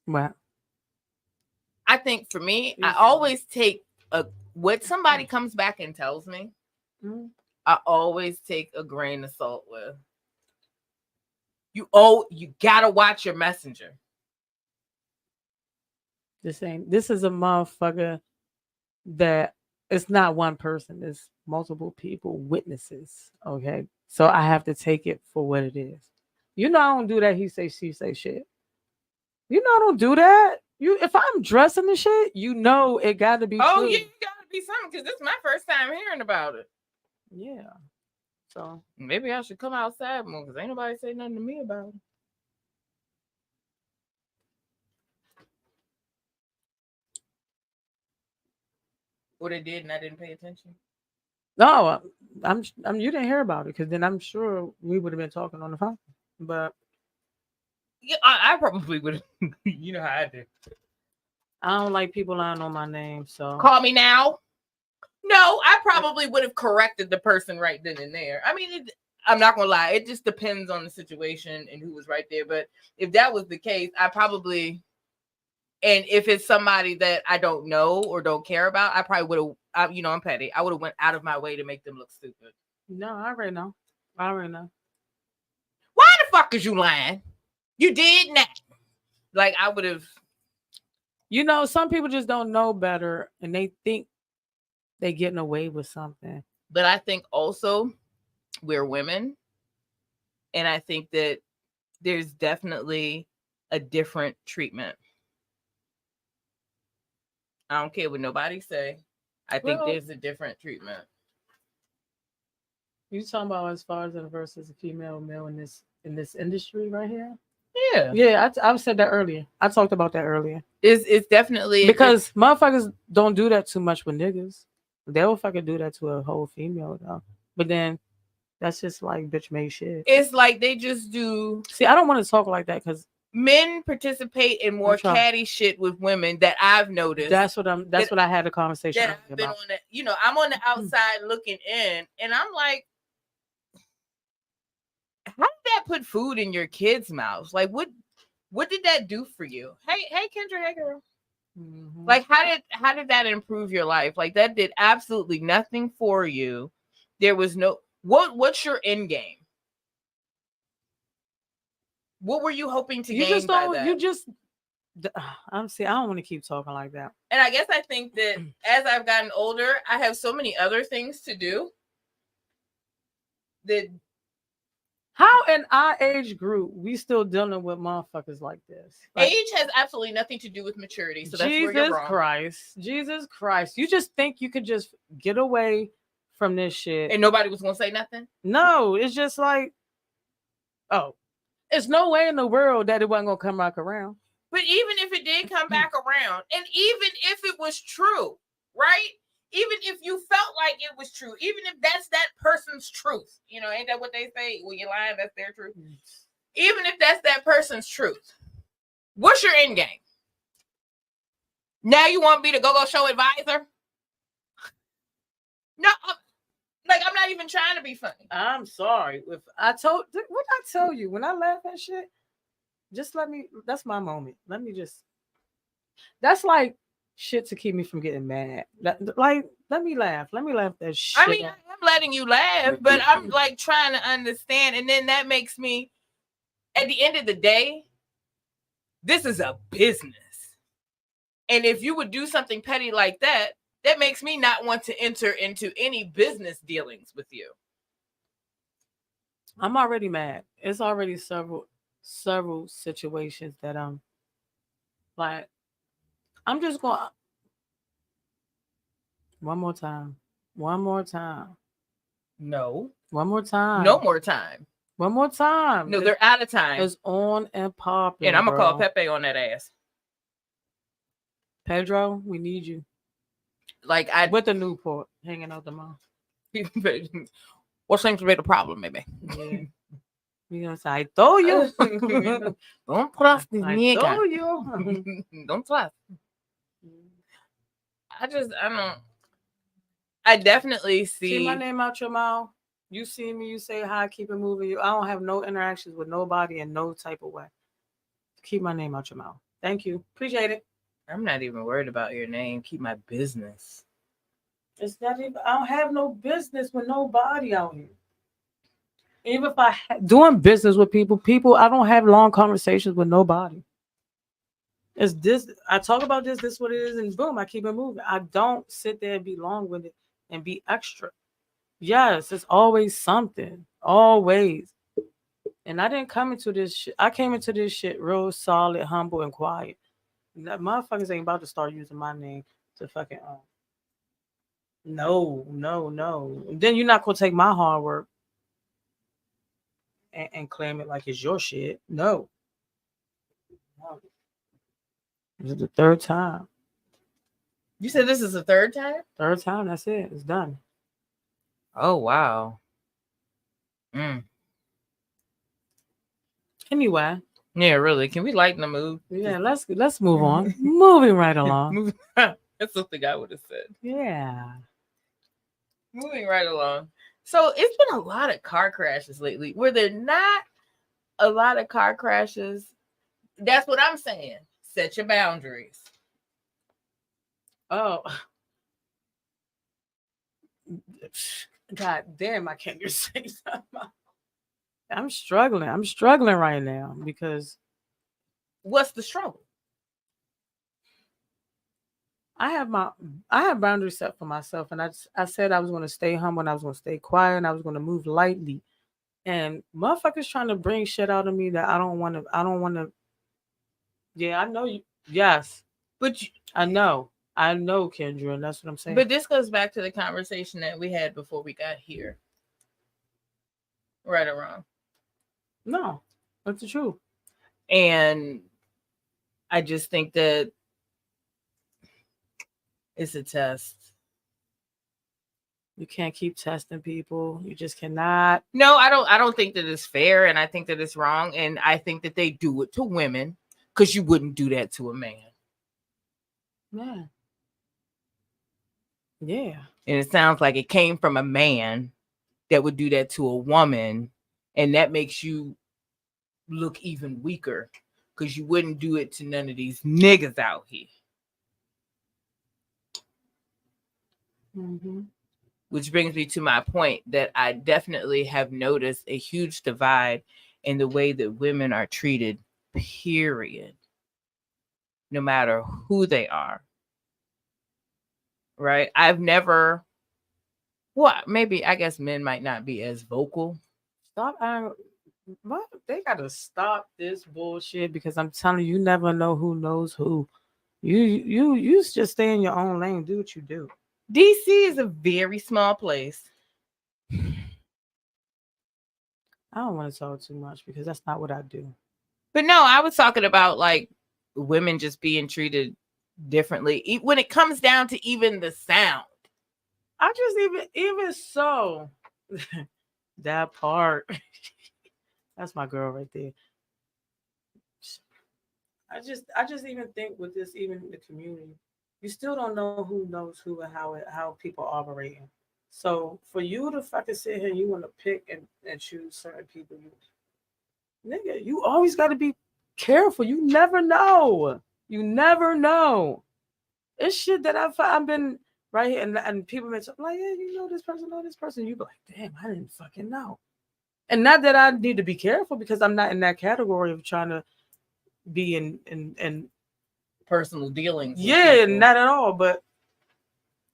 Speaker 1: Well,
Speaker 2: I think for me, I
Speaker 1: Yes.
Speaker 2: always take what somebody comes back and tells me.
Speaker 1: mm,
Speaker 2: I always take a grain of salt with. You gotta watch your messenger.
Speaker 1: this is a motherfucker that it's not one person, it's multiple people, witnesses. Okay. So I have to take it for what it is. You know, I don't do that. He say, she say shit. You know, I don't do that. If I'm dressing the shit, you know, it got to be
Speaker 2: Oh
Speaker 1: true.
Speaker 2: yeah, you gotta be something because this is my first time hearing about it.
Speaker 1: Yeah. So
Speaker 2: Maybe I should come outside more because ain't nobody say nothing to me about it. What they did and I didn't pay attention.
Speaker 1: no, I'm you didn't hear about it because then I'm sure we would have been talking on the phone. But
Speaker 2: Yeah, I probably would. You know how I do.
Speaker 1: I don't like people lying on my name. So
Speaker 2: Call me now. No, I probably would have corrected the person right then and there. I mean, I'm not gonna lie. It just depends on the situation and who was right there. But if that was the case, I probably, and if it's somebody that I don't know or don't care about, I probably would have. You know, I'm petty. I would have went out of my way to make them look stupid.
Speaker 1: no, I already know.
Speaker 2: Why the fuck is you lying? You did not. Like I would have.
Speaker 1: You know, some people just don't know better and they think they getting away with something.
Speaker 2: But I think also we're women. And I think that there's definitely a different treatment. I don't care what nobody say. I think there's a different treatment.
Speaker 1: You talking about as far as versus a female male in this industry right here?
Speaker 2: Yeah.
Speaker 1: Yeah, I said that earlier. I talked about that earlier.
Speaker 2: It's definitely
Speaker 1: because motherfuckers don't do that too much with niggas. They'll fucking do that to a whole female though. But then that's just like bitch made shit.
Speaker 2: It's like they just do.
Speaker 1: See, I don't want to talk like that because
Speaker 2: men participate in more catty shit with women that I've noticed.
Speaker 1: That's what I had a conversation
Speaker 2: that I've been
Speaker 1: about.
Speaker 2: On the, you know, I'm on the outside looking in, and I'm like, how did that put food in your kids' mouths? Like, what did that do for you? Hey, Kendra, hey girl. Mm-hmm. Like, how did that improve your life? Like, that did absolutely nothing for you. There was no what's your end game? What were you hoping to gain by that?
Speaker 1: You just I don't want to keep talking like that.
Speaker 2: And I guess I think that as I've gotten older, I have so many other things to do that.
Speaker 1: How in our age group we still dealing with motherfuckers like this?
Speaker 2: Like, age has absolutely nothing to do with maturity. So that's where you're wrong.
Speaker 1: Jesus Christ. You just think you could just get away from this shit.
Speaker 2: And nobody was gonna say nothing?
Speaker 1: No, it's just like, oh, there's no way in the world that it wasn't gonna come back around.
Speaker 2: But even if it did come back around, and even if it was true, right? Even if you felt like it was true, even if that's that person's truth, you know, ain't that what they say? When you're lying, that's their truth. Even if that's that person's truth, what's your end game? Now you want me to go show advisor? No, like I'm not even trying to be funny.
Speaker 1: I'm sorry. What I tell you when I laugh at shit, just let me. That's my moment. Let me just. That's like shit to keep me from getting mad. Like, let me laugh. Let me laugh that shit.
Speaker 2: I mean, I'm letting you laugh, but I'm like trying to understand. And then that makes me, at the end of the day, this is a business. And if you would do something petty like that, that makes me not want to enter into any business dealings with you.
Speaker 1: I'm already mad. It's already several situations that I'm like, I'm just going one more time.
Speaker 2: No.
Speaker 1: One more time.
Speaker 2: No more time.
Speaker 1: One more time.
Speaker 2: No, they're out of time.
Speaker 1: It's on and popping.
Speaker 2: And I'm going to call Pepe on that ass.
Speaker 1: Pedro, we need you.
Speaker 2: Like
Speaker 1: with the Newport hanging out the mouth.
Speaker 2: What seems to be the problem, maybe?
Speaker 1: Yeah. You know, I told you.
Speaker 2: Don't trust this
Speaker 1: nigga. I told you.
Speaker 2: Don't trust. I definitely
Speaker 1: See my
Speaker 2: see.
Speaker 1: name out your mouth. You see me, you say hi, keep it moving. I don't have no interactions with nobody in no type of way. Keep my name out your mouth. Thank you. Appreciate it.
Speaker 2: I'm not even worried about your name. Keep my business.
Speaker 1: It's not even, I don't have no business with nobody out here. Even if doing business with people, I don't have long conversations with nobody. It's this, I talk about this what it is, and boom, I keep it moving. I don't sit there and be long with it and be extra. Yes, it's always something. Always. And I didn't come into this shit. I came into this shit real solid, humble, and quiet. That motherfuckers ain't about to start using my name to fucking no, no, no. Then you're not gonna take my hard work and claim it like it's your shit. No. No. This is the third time.
Speaker 2: You said this is the third time?
Speaker 1: Third time, that's it. It's done.
Speaker 2: Oh wow.
Speaker 1: Anyway.
Speaker 2: Yeah, really. Can we lighten the mood?
Speaker 1: Yeah, let's move on. Moving right along.
Speaker 2: That's something I would have said.
Speaker 1: Yeah.
Speaker 2: Moving right along. So it's been a lot of car crashes lately. Were there not a lot of car crashes? That's what I'm saying. Set your boundaries.
Speaker 1: Oh. God damn, I can't just say something. I'm struggling right now because
Speaker 2: what's the struggle?
Speaker 1: I have boundaries set for myself, and I said I was going to stay humble, and I was going to stay quiet, and I was going to move lightly. And motherfuckers trying to bring shit out of me that I don't want to. Yeah, I know you. Yes, but I know, Kendra, and that's what I'm saying.
Speaker 2: But this goes back to the conversation that we had before we got here. Right or wrong?
Speaker 1: No, that's the truth.
Speaker 2: And I just think that it's a test.
Speaker 1: You can't keep testing people. You just cannot.
Speaker 2: No, I don't think that it's fair, and I think that it's wrong, and I think that they do it to women because you wouldn't do that to a man.
Speaker 1: Yeah. Yeah.
Speaker 2: And it sounds like it came from a man that would do that to a woman, and that makes you look even weaker because you wouldn't do it to none of these niggas out here.
Speaker 1: Mm-hmm.
Speaker 2: Which brings me to my point that I definitely have noticed a huge divide in the way that women are treated, period. No matter who they are. Right? I've never, well, maybe I guess men might not be as vocal.
Speaker 1: Stop. They gotta stop this bullshit because I'm telling you, you never know who knows who. You just stay in your own lane. Do what you do.
Speaker 2: DC is a very small place.
Speaker 1: I don't want to talk too much because that's not what I do.
Speaker 2: But no, I was talking about like women just being treated differently when it comes down to even the sound.
Speaker 1: I just even so that part. That's my girl right there. I just even think with this, even in the community, you still don't know who knows who and how people are operating. So for you to fucking sit here, you want to pick and choose certain people, nigga, you always got to be careful. You never know. You never know. It's shit that I've been right here, and people been like, yeah, you know this person. You be like, damn, I didn't fucking know. And not that I need to be careful because I'm not in that category of trying to be in
Speaker 2: personal dealings.
Speaker 1: Yeah, not at all. But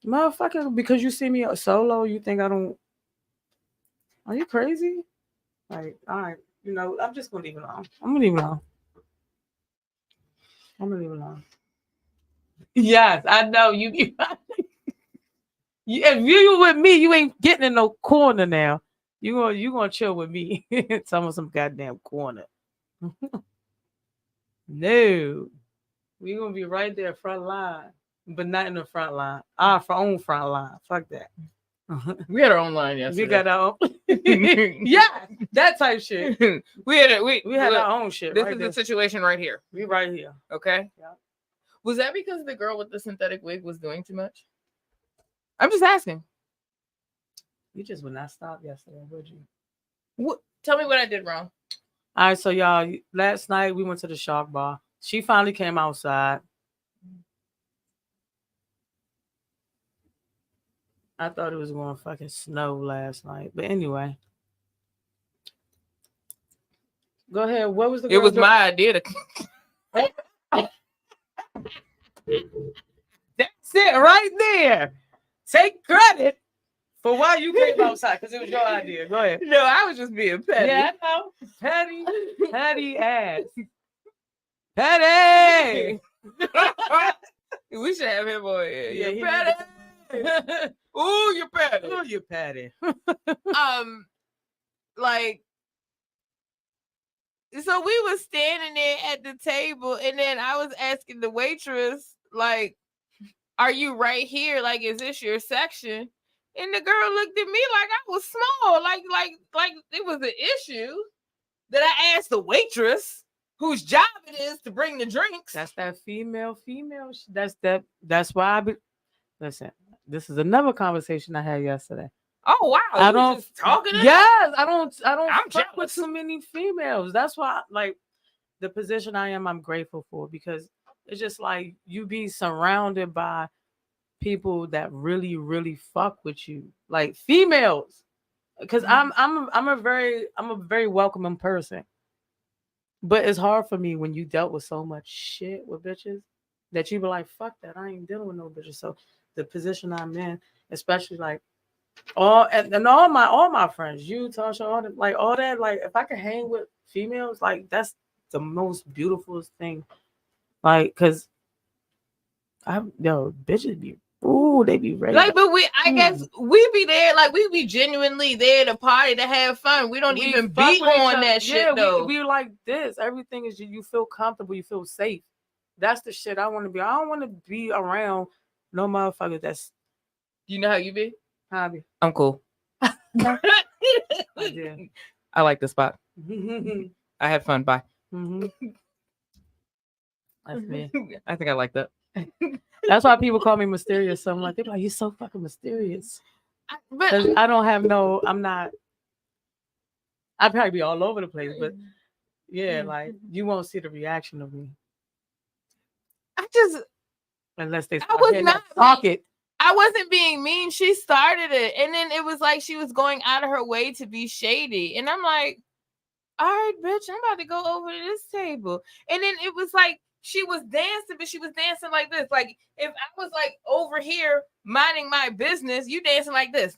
Speaker 1: motherfucker, because you see me solo, you think I don't? Are you crazy? Like, all right, I'm just gonna leave it alone. I'm gonna leave it alone. Yes, I know you. If you with me, you ain't getting in no corner now. You gonna chill with me. some goddamn corner. No, we gonna be right there front line, but not in the front line. Our own front line. Fuck that.
Speaker 2: We had our own line yesterday.
Speaker 1: We got our own. Yeah, that type shit. We had our own shit.
Speaker 2: This is the situation right here.
Speaker 1: We right here.
Speaker 2: Okay.
Speaker 1: Yeah.
Speaker 2: Was that because the girl with the synthetic wig was doing too much? I'm just asking.
Speaker 1: You just would not stop yesterday, would you?
Speaker 2: What? Tell me what I did wrong.
Speaker 1: All right, so y'all, last night we went to the Shark Bar. She finally came outside. I thought it was going to fucking snow last night. But anyway. Go ahead. What was the
Speaker 2: It was my idea to.
Speaker 1: That's it right there. Take credit for why you came outside, because it was your idea. Go ahead.
Speaker 2: No, I was just being petty.
Speaker 1: Yeah, I know. Petty ass. Petty.
Speaker 2: We should have him on here.
Speaker 1: Yeah,
Speaker 2: You're petty. Ooh, you're petty.
Speaker 1: Oh, you petty.
Speaker 2: Like, so we was standing there at the table, and then I was asking the waitress, like, are you right here? Like, is this your section? And the girl looked at me like I was small, like it was an issue that I asked the waitress, whose job it is to bring the drinks.
Speaker 1: That's that female. That's why listen, this is another conversation I had yesterday.
Speaker 2: Oh wow!
Speaker 1: I don't
Speaker 2: just talking.
Speaker 1: Yes, I don't.
Speaker 2: I'm
Speaker 1: fuck with
Speaker 2: jealous.
Speaker 1: too many females. That's why, like, the position I am, I'm grateful for, because it's just like you be surrounded by people that really, really fuck with you, like females. Because I'm a very welcoming person, but it's hard for me when you dealt with so much shit with bitches that you be like, fuck that, I ain't dealing with no bitches. So the position I'm in, especially like. All my friends, you, Tasha, all that, like if I could hang with females, like that's the most beautiful thing. Like, cause bitches be they be ready.
Speaker 2: Like, but I guess we be there, like we be genuinely there to party, to have fun. We don't even be on that shit though.
Speaker 1: We like this. Everything is you feel comfortable, you feel safe. That's the shit I want to be. I don't want to be around no motherfucker that's.
Speaker 2: You know how you be?
Speaker 1: Hobby.
Speaker 2: I'm cool.
Speaker 1: Yeah.
Speaker 2: I like the spot.
Speaker 1: I
Speaker 2: I had fun. Bye.
Speaker 1: That's me.
Speaker 2: I think I like that.
Speaker 1: That's why people call me mysterious. So I'm like, they're like, you're so fucking mysterious.
Speaker 2: But
Speaker 1: I don't have no. I'm not. I'd probably be all over the place, but yeah, like you won't see the reaction of me. Unless they.
Speaker 2: I was not
Speaker 1: pocket.
Speaker 2: I wasn't being mean. She started it. And then it was like she was going out of her way to be shady. And I'm like, all right, bitch, I'm about to go over to this table. And then it was like she was dancing, but she was dancing like this. Like if I was like over here minding my business, you dancing like this.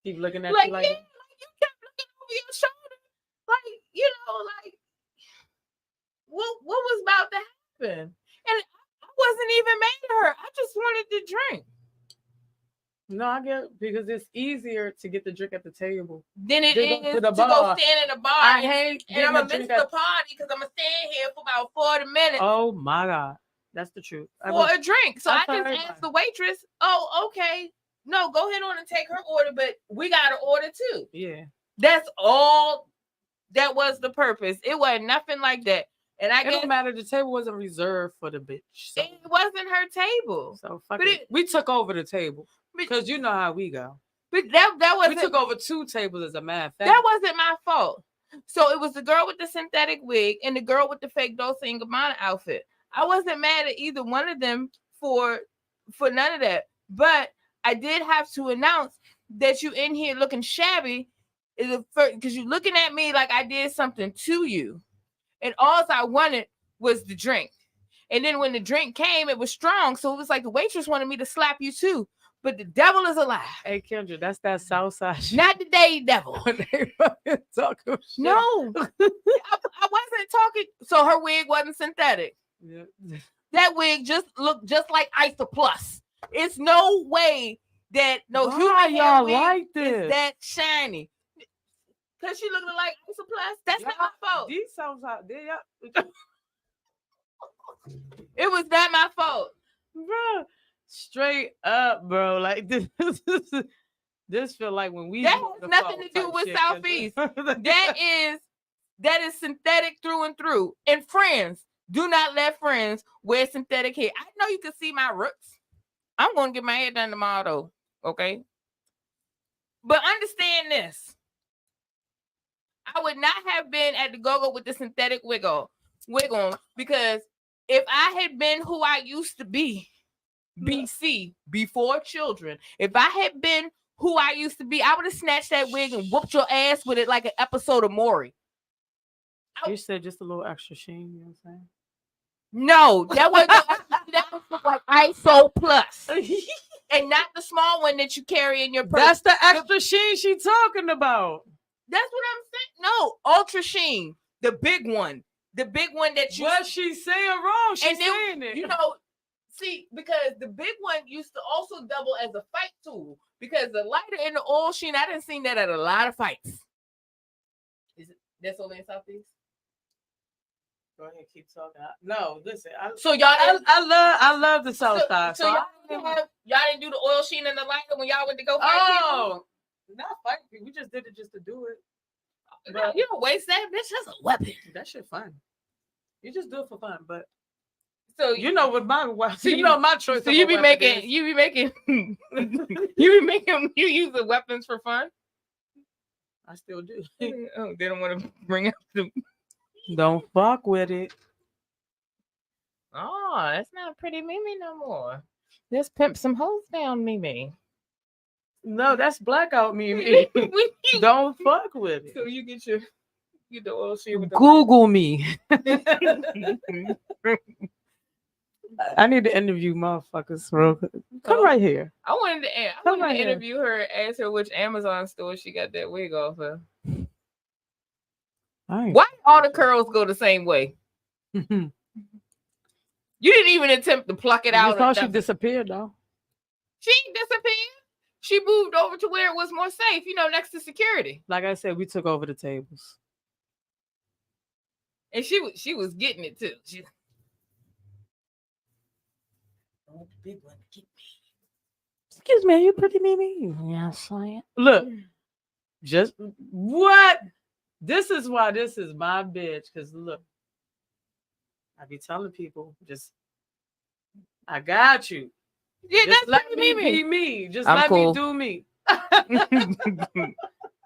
Speaker 1: Keep looking at
Speaker 2: like,
Speaker 1: you like,
Speaker 2: yeah, like you kept looking over your shoulder. Like, you know, like what was about to happen? And wasn't even mad at her. I just wanted to drink.
Speaker 1: No, I get it, because it's easier to get the drink at the table
Speaker 2: than it is
Speaker 1: to
Speaker 2: go stand in the bar.
Speaker 1: I hate
Speaker 2: and I'm gonna miss the party because I'm gonna stand here for about 40 minutes.
Speaker 1: Oh my God. That's the truth.
Speaker 2: For a drink. So I just asked the waitress, oh, okay. No, go ahead on and take her order, but we gotta order too.
Speaker 1: Yeah.
Speaker 2: That's all. That was the purpose. It wasn't nothing like that. And I guess
Speaker 1: it don't matter. The table wasn't reserved for the bitch. So.
Speaker 2: It wasn't her table.
Speaker 1: So fuck it. We took over the table because you know how we go.
Speaker 2: But that wasn't.
Speaker 1: We took over 2 tables, as a matter of fact.
Speaker 2: That wasn't my fault. So it was the girl with the synthetic wig and the girl with the fake Dolce & Gabbana outfit. I wasn't mad at either one of them for none of that. But I did have to announce that you in here looking shabby because you're looking at me like I did something to you. And all I wanted was the drink. And then when the drink came, it was strong. So it was like the waitress wanted me to slap you too. But the devil is alive.
Speaker 1: Hey, Kendra, that's that Southside shit.
Speaker 2: Not the day devil.
Speaker 1: They fucking talking shit.
Speaker 2: No. I wasn't talking. So her wig wasn't synthetic.
Speaker 1: Yeah.
Speaker 2: That wig just looked just like Isoplus. It's no way that human hair wig
Speaker 1: like this?
Speaker 2: is that shiny. Because she looked like Isoplus. That's not my fault.
Speaker 1: These Southside,
Speaker 2: it was not my fault.
Speaker 1: Bro, straight up, bro. Like this feel like when we
Speaker 2: that has nothing to do with Southeast. That is that is synthetic through and through. And friends, do not let friends wear synthetic hair. I know you can see my roots. I'm going to get my hair done tomorrow, though. Okay? But understand this. I would not have been at the go-go with the synthetic wig on because if I had been who I used to be, BC, before children, if I had been who I used to be, I would have snatched that wig and whooped your ass with it like an episode of Maury.
Speaker 1: You said just a little extra sheen, you know what I'm saying?
Speaker 2: No, that was like ISO plus. And not the small one that you carry in your purse.
Speaker 1: That's the extra sheen she talking about.
Speaker 2: That's what I'm saying. No, ultra sheen, the big one that you.
Speaker 1: What she's saying wrong? She's saying it.
Speaker 2: You know, see, because the big one used to also double as a fight tool. Because the lighter and the oil sheen, I didn't see that at a lot of fights. Is it? That's only in Southeast.
Speaker 1: Go ahead, keep talking. No, listen.
Speaker 2: So y'all,
Speaker 1: I love the South Side.
Speaker 2: So y'all didn't do the oil sheen and the lighter when y'all went to go fight people?
Speaker 1: Not fight people. We just did it just to do it.
Speaker 2: But you don't waste that, bitch. That's a weapon.
Speaker 1: That shit fun. You just do it for fun, but
Speaker 2: so
Speaker 1: you know what my so you know my choice.
Speaker 2: So you be making you use the weapons for fun.
Speaker 1: I still do.
Speaker 2: Oh, they don't want to bring up the.
Speaker 1: Don't fuck with it.
Speaker 2: Oh, that's not Pretty Mimi no more. Let's pimp some hoes down, Mimi.
Speaker 1: No, that's blackout Mimi. Don't fuck with it.
Speaker 2: So you get the oil sheen with the
Speaker 1: Google me. I need to interview motherfuckers real quick. Come right here.
Speaker 2: I wanted to interview her and ask her which Amazon store she got that wig off of. Why all the curls go the same way? You didn't even attempt to pluck it out.
Speaker 1: I thought she disappeared though.
Speaker 2: She disappeared. She moved over to where it was more safe, next to security.
Speaker 1: Like I said, we took over the tables.
Speaker 2: And she was getting it too. She the big one to get me.
Speaker 1: Excuse me, are you Pretty Mimi? Yes, I am. Look, just what? This is why this is my bitch. Because look, I be telling people, I got you.
Speaker 2: Yeah,
Speaker 1: just
Speaker 2: that's
Speaker 1: let me be me. Just
Speaker 2: I'm
Speaker 1: let
Speaker 2: cool.
Speaker 1: me do me.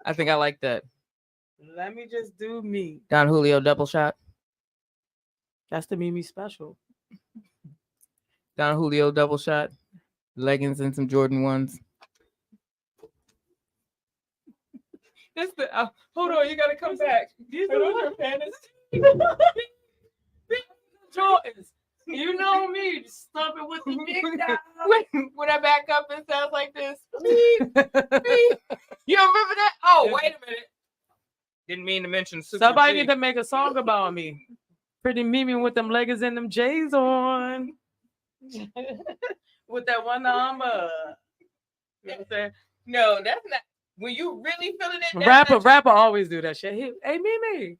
Speaker 2: I think I like that.
Speaker 1: Let me just do me.
Speaker 2: Don Julio double shot.
Speaker 1: That's the Mimi special.
Speaker 2: Don Julio double shot. Leggings and some Jordan 1s. That's the hold on, you gotta come back. These are your panties.
Speaker 1: Jordans. You know me, just stop it with the big guy.
Speaker 2: When I back up, it sounds like this. Beep, beep. You remember that? Oh, wait a minute. Didn't mean to mention Super
Speaker 1: Somebody
Speaker 2: G.
Speaker 1: need to make a song about me. Pretty Mimi with them leggings and them J's on. With that one arm up. You know what I'm saying?
Speaker 2: No, that's not. When you really feeling it,
Speaker 1: rapper always do that shit. Hey, Mimi.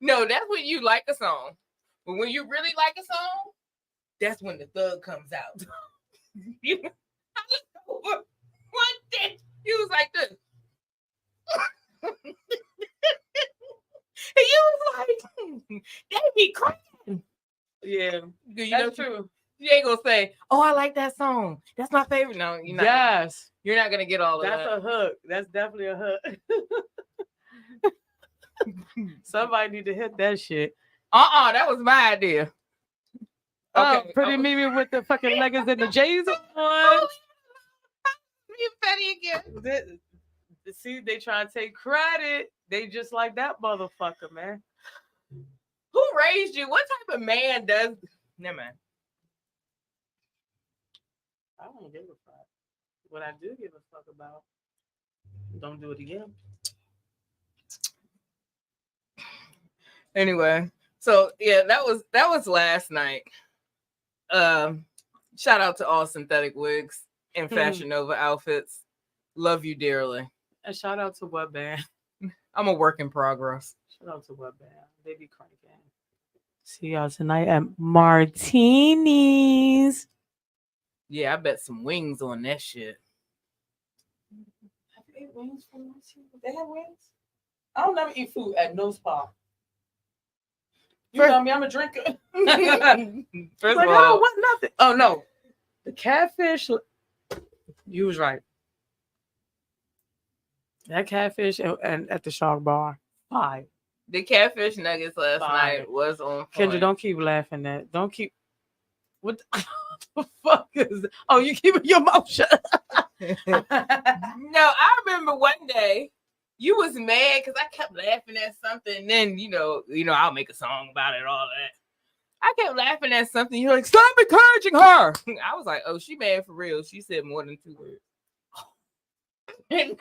Speaker 2: No, that's when you like a song. But when you really like a song, that's when the thug comes out. One day, he was like this. And you was like, they be crying.
Speaker 1: Yeah,
Speaker 2: that's true. You ain't gonna say, "Oh, I like that song. That's my favorite." No, you're not.
Speaker 1: Yes,
Speaker 2: you're not gonna get all of that.
Speaker 1: That's a hook. That's definitely a hook. Somebody need to hit that shit.
Speaker 2: That was my idea.
Speaker 1: Okay, Pretty Mimi with the fucking leggings and the J's on.
Speaker 2: You petty again.
Speaker 1: See, they trying to take credit. They just like that motherfucker, man.
Speaker 2: Who raised you? What type of man does? Never mind.
Speaker 1: I don't give a fuck. What I do give a fuck about, don't do it again.
Speaker 2: Anyway, so yeah, that was last night. Shout out to all synthetic wigs and Fashion Nova outfits. Love you dearly.
Speaker 1: And shout out to What Band.
Speaker 2: I'm a work in progress.
Speaker 1: Shout out to What Band. They be cranking. See y'all tonight at Martini's.
Speaker 2: Yeah, I bet some wings on that shit.
Speaker 1: Have you ate wings from Martini's? They have wings? I don't never eat food at no spot. You
Speaker 2: First-
Speaker 1: know me, I'm a drinker.
Speaker 2: First
Speaker 1: Like,
Speaker 2: of all,
Speaker 1: oh, what nothing? Oh no, the catfish. You was right. That catfish and at the Shark Bar, fire.
Speaker 2: the catfish nuggets last
Speaker 1: Fire.
Speaker 2: night was on
Speaker 1: Kendra,
Speaker 2: point.
Speaker 1: don't keep laughing at. Don't keep. What the fuck is? That? Oh, you keeping your mouth shut.
Speaker 2: No, I remember one day you was mad because I kept laughing at something. And then you know, I'll make a song about it. All that. I kept laughing at something. You're like, stop encouraging her. I was like, oh, she mad for real. She said more than 2 words. I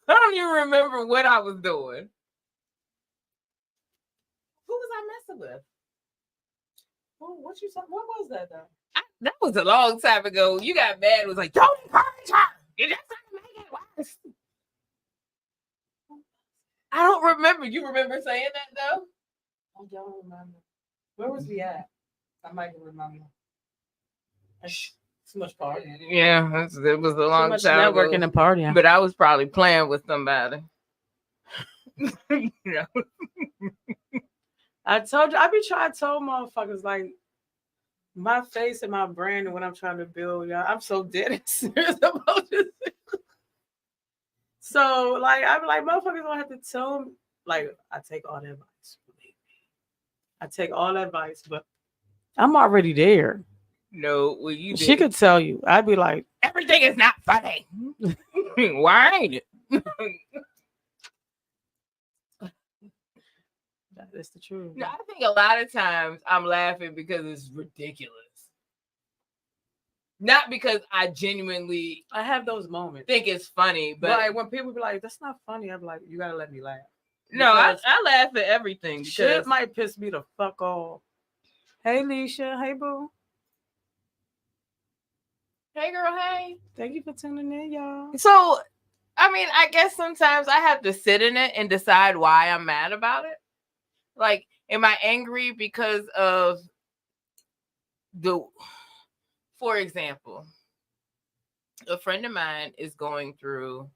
Speaker 2: don't even remember what I was doing. Who was I messing with?
Speaker 1: What you talking? What was that though?
Speaker 2: That was a long time ago. You got mad. It was like, don't encourage her. You're just trying to make it worse. I don't remember. You remember saying that though?
Speaker 1: I don't remember. Where was we at? I might remember. Too much party.
Speaker 2: Yeah, it was a long
Speaker 1: Too much
Speaker 2: time
Speaker 1: networking
Speaker 2: ago.
Speaker 1: and partying.
Speaker 2: But I was probably playing with somebody. You know?
Speaker 1: I told you, I be trying to tell motherfuckers like my face and my brand and what I'm trying to build, y'all. I'm so dead and serious about this. So, like, I be like, motherfuckers don't have to tell me. Like, I take all that advice. Believe me. I take all that advice, but I'm already there.
Speaker 2: No, well, you did.
Speaker 1: She could tell you. I'd be like,
Speaker 2: Everything is not funny. Why ain't it?
Speaker 1: that's the truth.
Speaker 2: No, I think a lot of times I'm laughing because it's ridiculous. Not because I genuinely
Speaker 1: I have those moments.
Speaker 2: think it's funny, but
Speaker 1: like when people be like, that's not funny, I'm like, you gotta let me laugh.
Speaker 2: no, I
Speaker 1: Because
Speaker 2: laugh at everything.
Speaker 1: shit
Speaker 2: Because
Speaker 1: might piss me the fuck off. Hey, Leisha. Hey, boo.
Speaker 2: hey, girl, hey.
Speaker 1: Thank you for tuning in, y'all.
Speaker 2: So, I mean, I guess sometimes I have to sit in it and decide why I'm mad about it. Like, am I angry because of for example, a friend of mine is going through,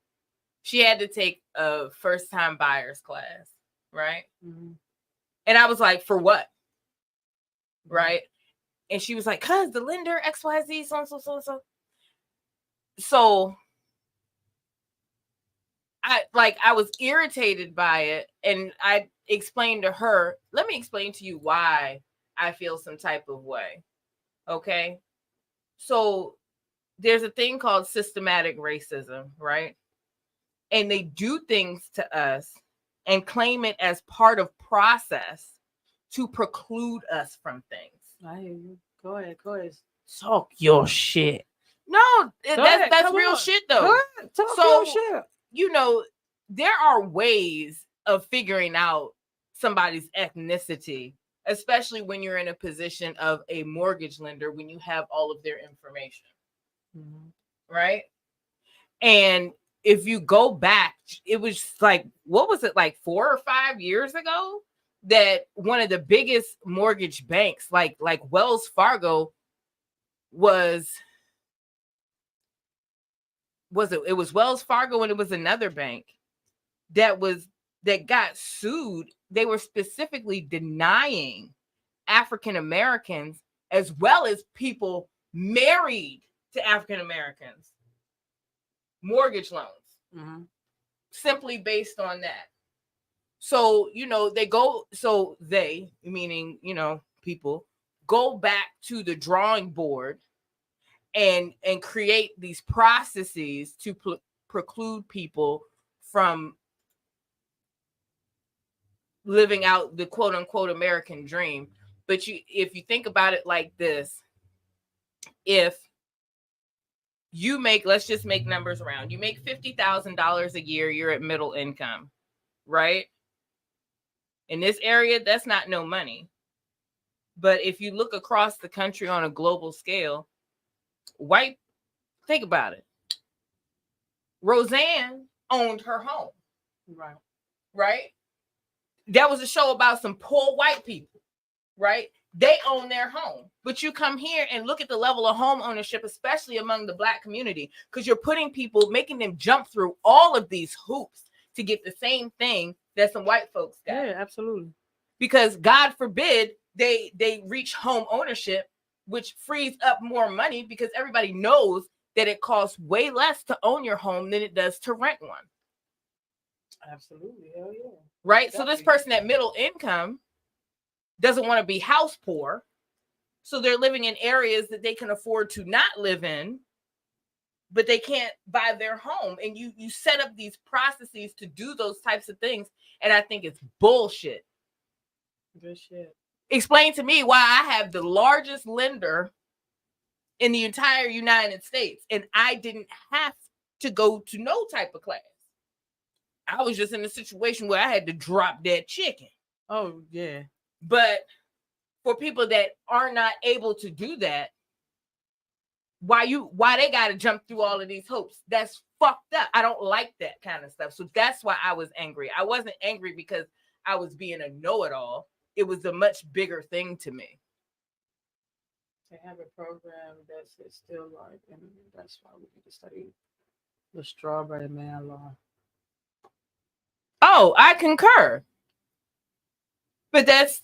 Speaker 2: she had to take a first-time buyer's class, right?
Speaker 1: Mm-hmm.
Speaker 2: And I was like, for what? Right? And she was like, cause the lender XYZ, so. So I was irritated by it, and I explained to her, let me explain to you why I feel some type of way. Okay. So there's a thing called systematic racism, right? And they do things to us and claim it as part of process to preclude us from things.
Speaker 1: I hear you. Go ahead. Talk your shit.
Speaker 2: No, that's real shit though.
Speaker 1: Go ahead. Talk
Speaker 2: So,
Speaker 1: your shit.
Speaker 2: You know, there are ways of figuring out somebody's ethnicity, especially when you're in a position of a mortgage lender, when you have all of their information.
Speaker 1: Mm-hmm.
Speaker 2: Right? And if you go back, it was like, what was it, like 4 or 5 years ago, that one of the biggest mortgage banks, like Wells Fargo, was it was Wells Fargo, and it was another bank that got sued. They were specifically denying African Americans as well as people married to African Americans mortgage loans, simply based on that. So, they, meaning, people, go back to the drawing board and create these processes to preclude people from living out the quote unquote American dream. But if you think about it like this, if you make, let's just make numbers around, you make $50,000 a year, you're at middle income, right? In this area, that's not no money. But if you look across the country on a global scale, think about it. Roseanne owned her home. Right? That was a show about some poor white people, right? They own their home. But you come here and look at the level of home ownership, especially among the Black community, because you're putting people, making them jump through all of these hoops to get the same thing that some white folks got.
Speaker 1: Yeah, absolutely.
Speaker 2: Because God forbid they reach home ownership, which frees up more money because everybody knows that it costs way less to own your home than it does to rent one.
Speaker 1: Absolutely. Hell yeah.
Speaker 2: Right?
Speaker 1: Exactly.
Speaker 2: So this person at middle income doesn't want to be house poor. So they're living in areas that they can afford to not live in, but they can't buy their home. And you set up these processes to do those types of things. And I think it's bullshit.
Speaker 1: Good shit.
Speaker 2: Explain to me why I have the largest lender in the entire United States and I didn't have to go to no type of class. I was just in a situation where I had to drop that chicken.
Speaker 1: Oh, yeah.
Speaker 2: But for people that are not able to do that, why they got to jump through all of these hoops? That's fucked up. I don't like that kind of stuff. So that's why I was angry. I wasn't angry because I was being a know-it-all. It was a much bigger thing to me.
Speaker 1: To have a program that's still like, and that's why we need to study the strawberry man law.
Speaker 2: Oh, I concur. But that's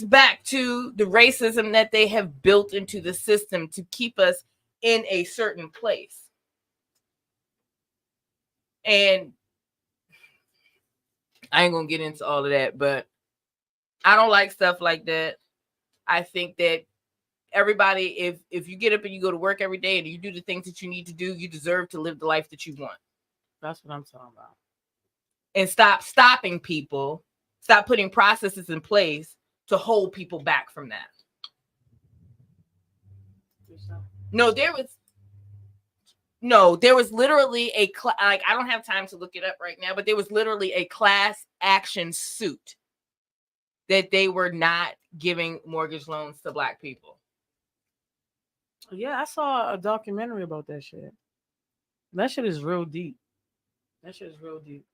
Speaker 2: back to the racism that they have built into the system to keep us in a certain place. And I ain't gonna get into all of that, but I don't like stuff like that. I think that everybody, if you get up and you go to work every day and you do the things that you need to do, you deserve to live the life that you want.
Speaker 1: That's what I'm talking about.
Speaker 2: And stop stopping people. Stop putting processes in place to hold people back from that. No, there was literally like, I don't have time to look it up right now, but there was literally a class action suit that they were not giving mortgage loans to Black people.
Speaker 1: Yeah, I saw a documentary about that shit. That shit is real deep. That shit is real deep.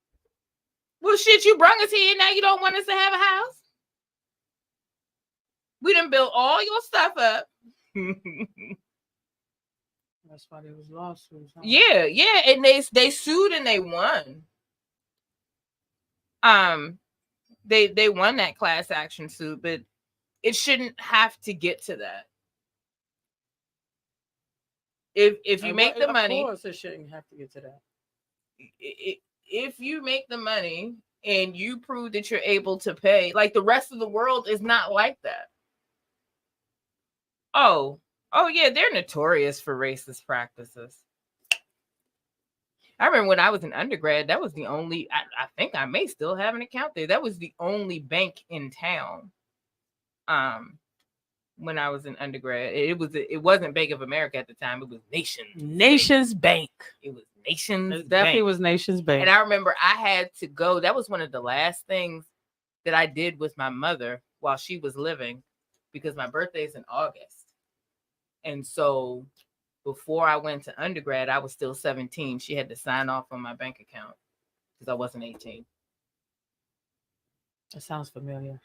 Speaker 2: Well, shit, you brung us here. Now you don't want us to have a house? We done built all your stuff up.
Speaker 1: That's why there was lawsuits. Huh?
Speaker 2: Yeah. And they sued and they won. They won that class action suit, but it shouldn't have to get to that. If you make the money,
Speaker 1: of course it shouldn't have to get to that.
Speaker 2: If you make the money and you prove that you're able to pay, like the rest of the world is not like that. Oh yeah, they're notorious for racist practices. I remember when I was an undergrad, that was the only, I think I may still have an account there. That was the only bank in town. When I was an undergrad, it wasn't Bank of America at the time. It was Nations Bank. It was Nations Bank.
Speaker 1: It definitely was Nations Bank.
Speaker 2: And I remember I had to go. That was one of the last things that I did with my mother while she was living, because my birthday is in August. And so before I went to undergrad, I was still 17. She had to sign off on my bank account because I wasn't 18.
Speaker 1: That sounds familiar.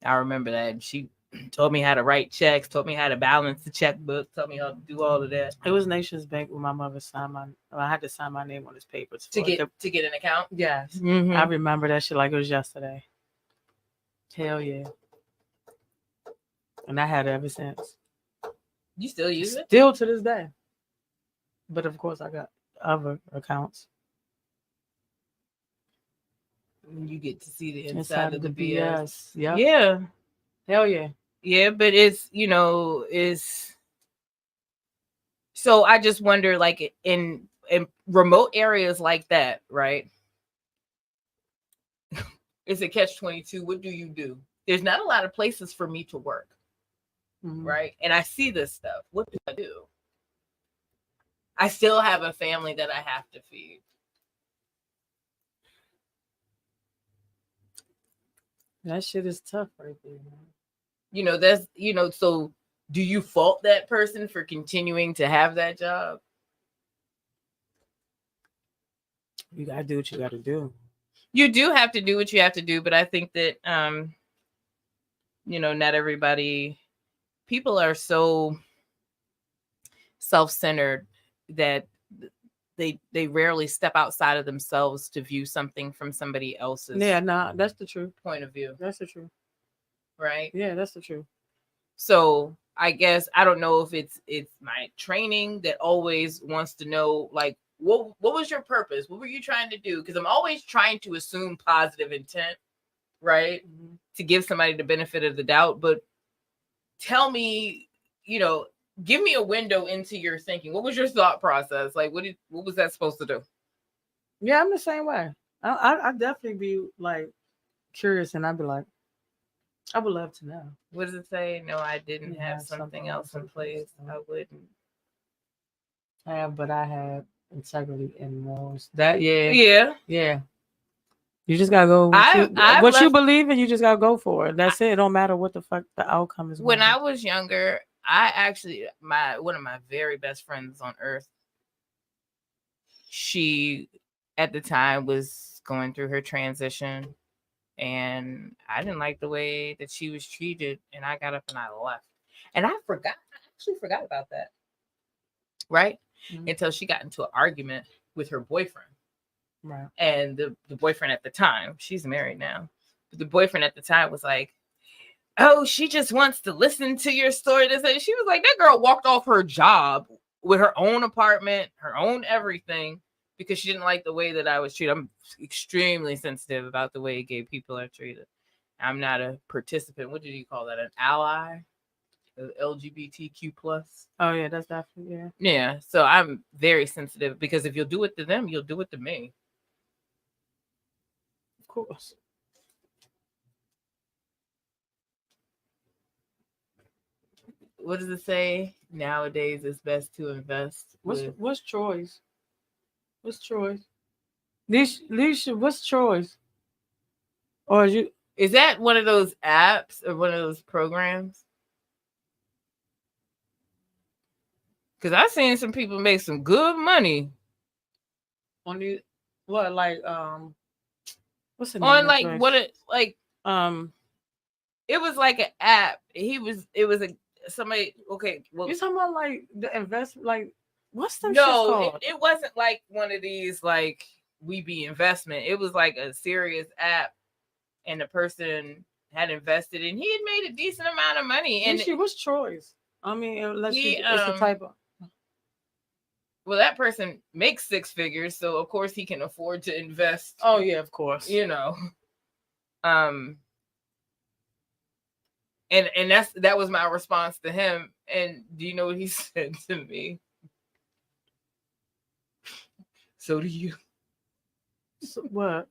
Speaker 2: I remember that. And she told me how to write checks, taught me how to balance the checkbook, taught me how to do all of that.
Speaker 1: It was Nations Bank when my mother signed I had to sign my name on his papers
Speaker 2: to get an account.
Speaker 1: Yes.
Speaker 2: Mm-hmm.
Speaker 1: I remember that shit like it was yesterday. Hell yeah. And I had it ever since.
Speaker 2: You still use it?
Speaker 1: Still to this day. But of course I got other accounts.
Speaker 2: You get to see the inside of the BS.
Speaker 1: Yep.
Speaker 2: Yeah.
Speaker 1: Hell yeah.
Speaker 2: Yeah, but it's so I just wonder, like in remote areas like that, right? It's a catch-22. What do you do? There's not a lot of places for me to work. Mm-hmm. Right? And I see this stuff. What do I do? I still have a family that I have to feed.
Speaker 1: That shit is tough right there, man.
Speaker 2: That's, so do you fault that person for continuing to have that job?
Speaker 1: You gotta do what you gotta do.
Speaker 2: You do have to do what you have to do, but I think that not everybody, people are so self-centered that they rarely step outside of themselves to view something from somebody else's
Speaker 1: Yeah, nah, that's the truth.
Speaker 2: point of view,
Speaker 1: That's the truth.
Speaker 2: right?
Speaker 1: Yeah, that's the truth.
Speaker 2: So I guess I don't know if it's my training that always wants to know, like, what was your purpose? What were you trying to do? Because I'm always trying to assume positive intent, right?
Speaker 1: Mhm.
Speaker 2: To give somebody the benefit of the doubt, but tell me, give me a window into your thinking. What was your thought process? Like, what was that supposed to do?
Speaker 1: Yeah, I'm the same way. I definitely be like curious, and I'd be like, I would love to know.
Speaker 2: What does it say? No, I didn't
Speaker 1: You
Speaker 2: have
Speaker 1: have
Speaker 2: something else in place. I wouldn't.
Speaker 1: But I have integrity and morals. That yeah,
Speaker 2: Yeah.
Speaker 1: yeah. You just gotta go
Speaker 2: I've
Speaker 1: what you
Speaker 2: left,
Speaker 1: believe in. You just gotta go for it. That's it. It don't matter what the fuck the outcome is.
Speaker 2: when
Speaker 1: gonna
Speaker 2: I was younger, I actually one of my very best friends on earth, she at the time was going through her transition, and I didn't like the way that she was treated, and I got up and I left. And I actually forgot about that. Right?
Speaker 1: Mhm.
Speaker 2: Until she got into an argument with her boyfriend.
Speaker 1: Right.
Speaker 2: And the boyfriend at the time, she's married now, but the boyfriend at the time was like, oh, she just wants to listen to your story. She was like, that girl walked off her job with her own apartment, her own everything, because she didn't like the way that I was treated. I'm extremely sensitive about the way gay people are treated. I'm not a participant. What did you call that? An ally? LGBTQ plus.
Speaker 1: Oh yeah, that's definitely yeah.
Speaker 2: Yeah. So I'm very sensitive, because if you'll do it to them, you'll do it to me.
Speaker 1: Of course.
Speaker 2: What does it say? Nowadays, it's best to invest.
Speaker 1: What's Troy's? What's Troy's? Leisha, what's Troy's? Or
Speaker 2: is that one of those apps or one of those programs? Because I've seen some people make some good money
Speaker 1: on the what what's the name
Speaker 2: on
Speaker 1: of
Speaker 2: like
Speaker 1: place?
Speaker 2: what it like it was like an app. It was somebody. Okay, well,
Speaker 1: you talking about like the investment, like what's the
Speaker 2: no, it wasn't like one of these like Weebie investment. It was like a serious app, and the person had invested, and he had made a decent amount of money. And
Speaker 1: she was Troy's. I mean, unless it's a type of.
Speaker 2: Well, that person makes six figures, so of course he can afford to invest.
Speaker 1: Oh yeah, of course.
Speaker 2: And that was my response to him. And do you know what he said to me? So do you.
Speaker 1: So what?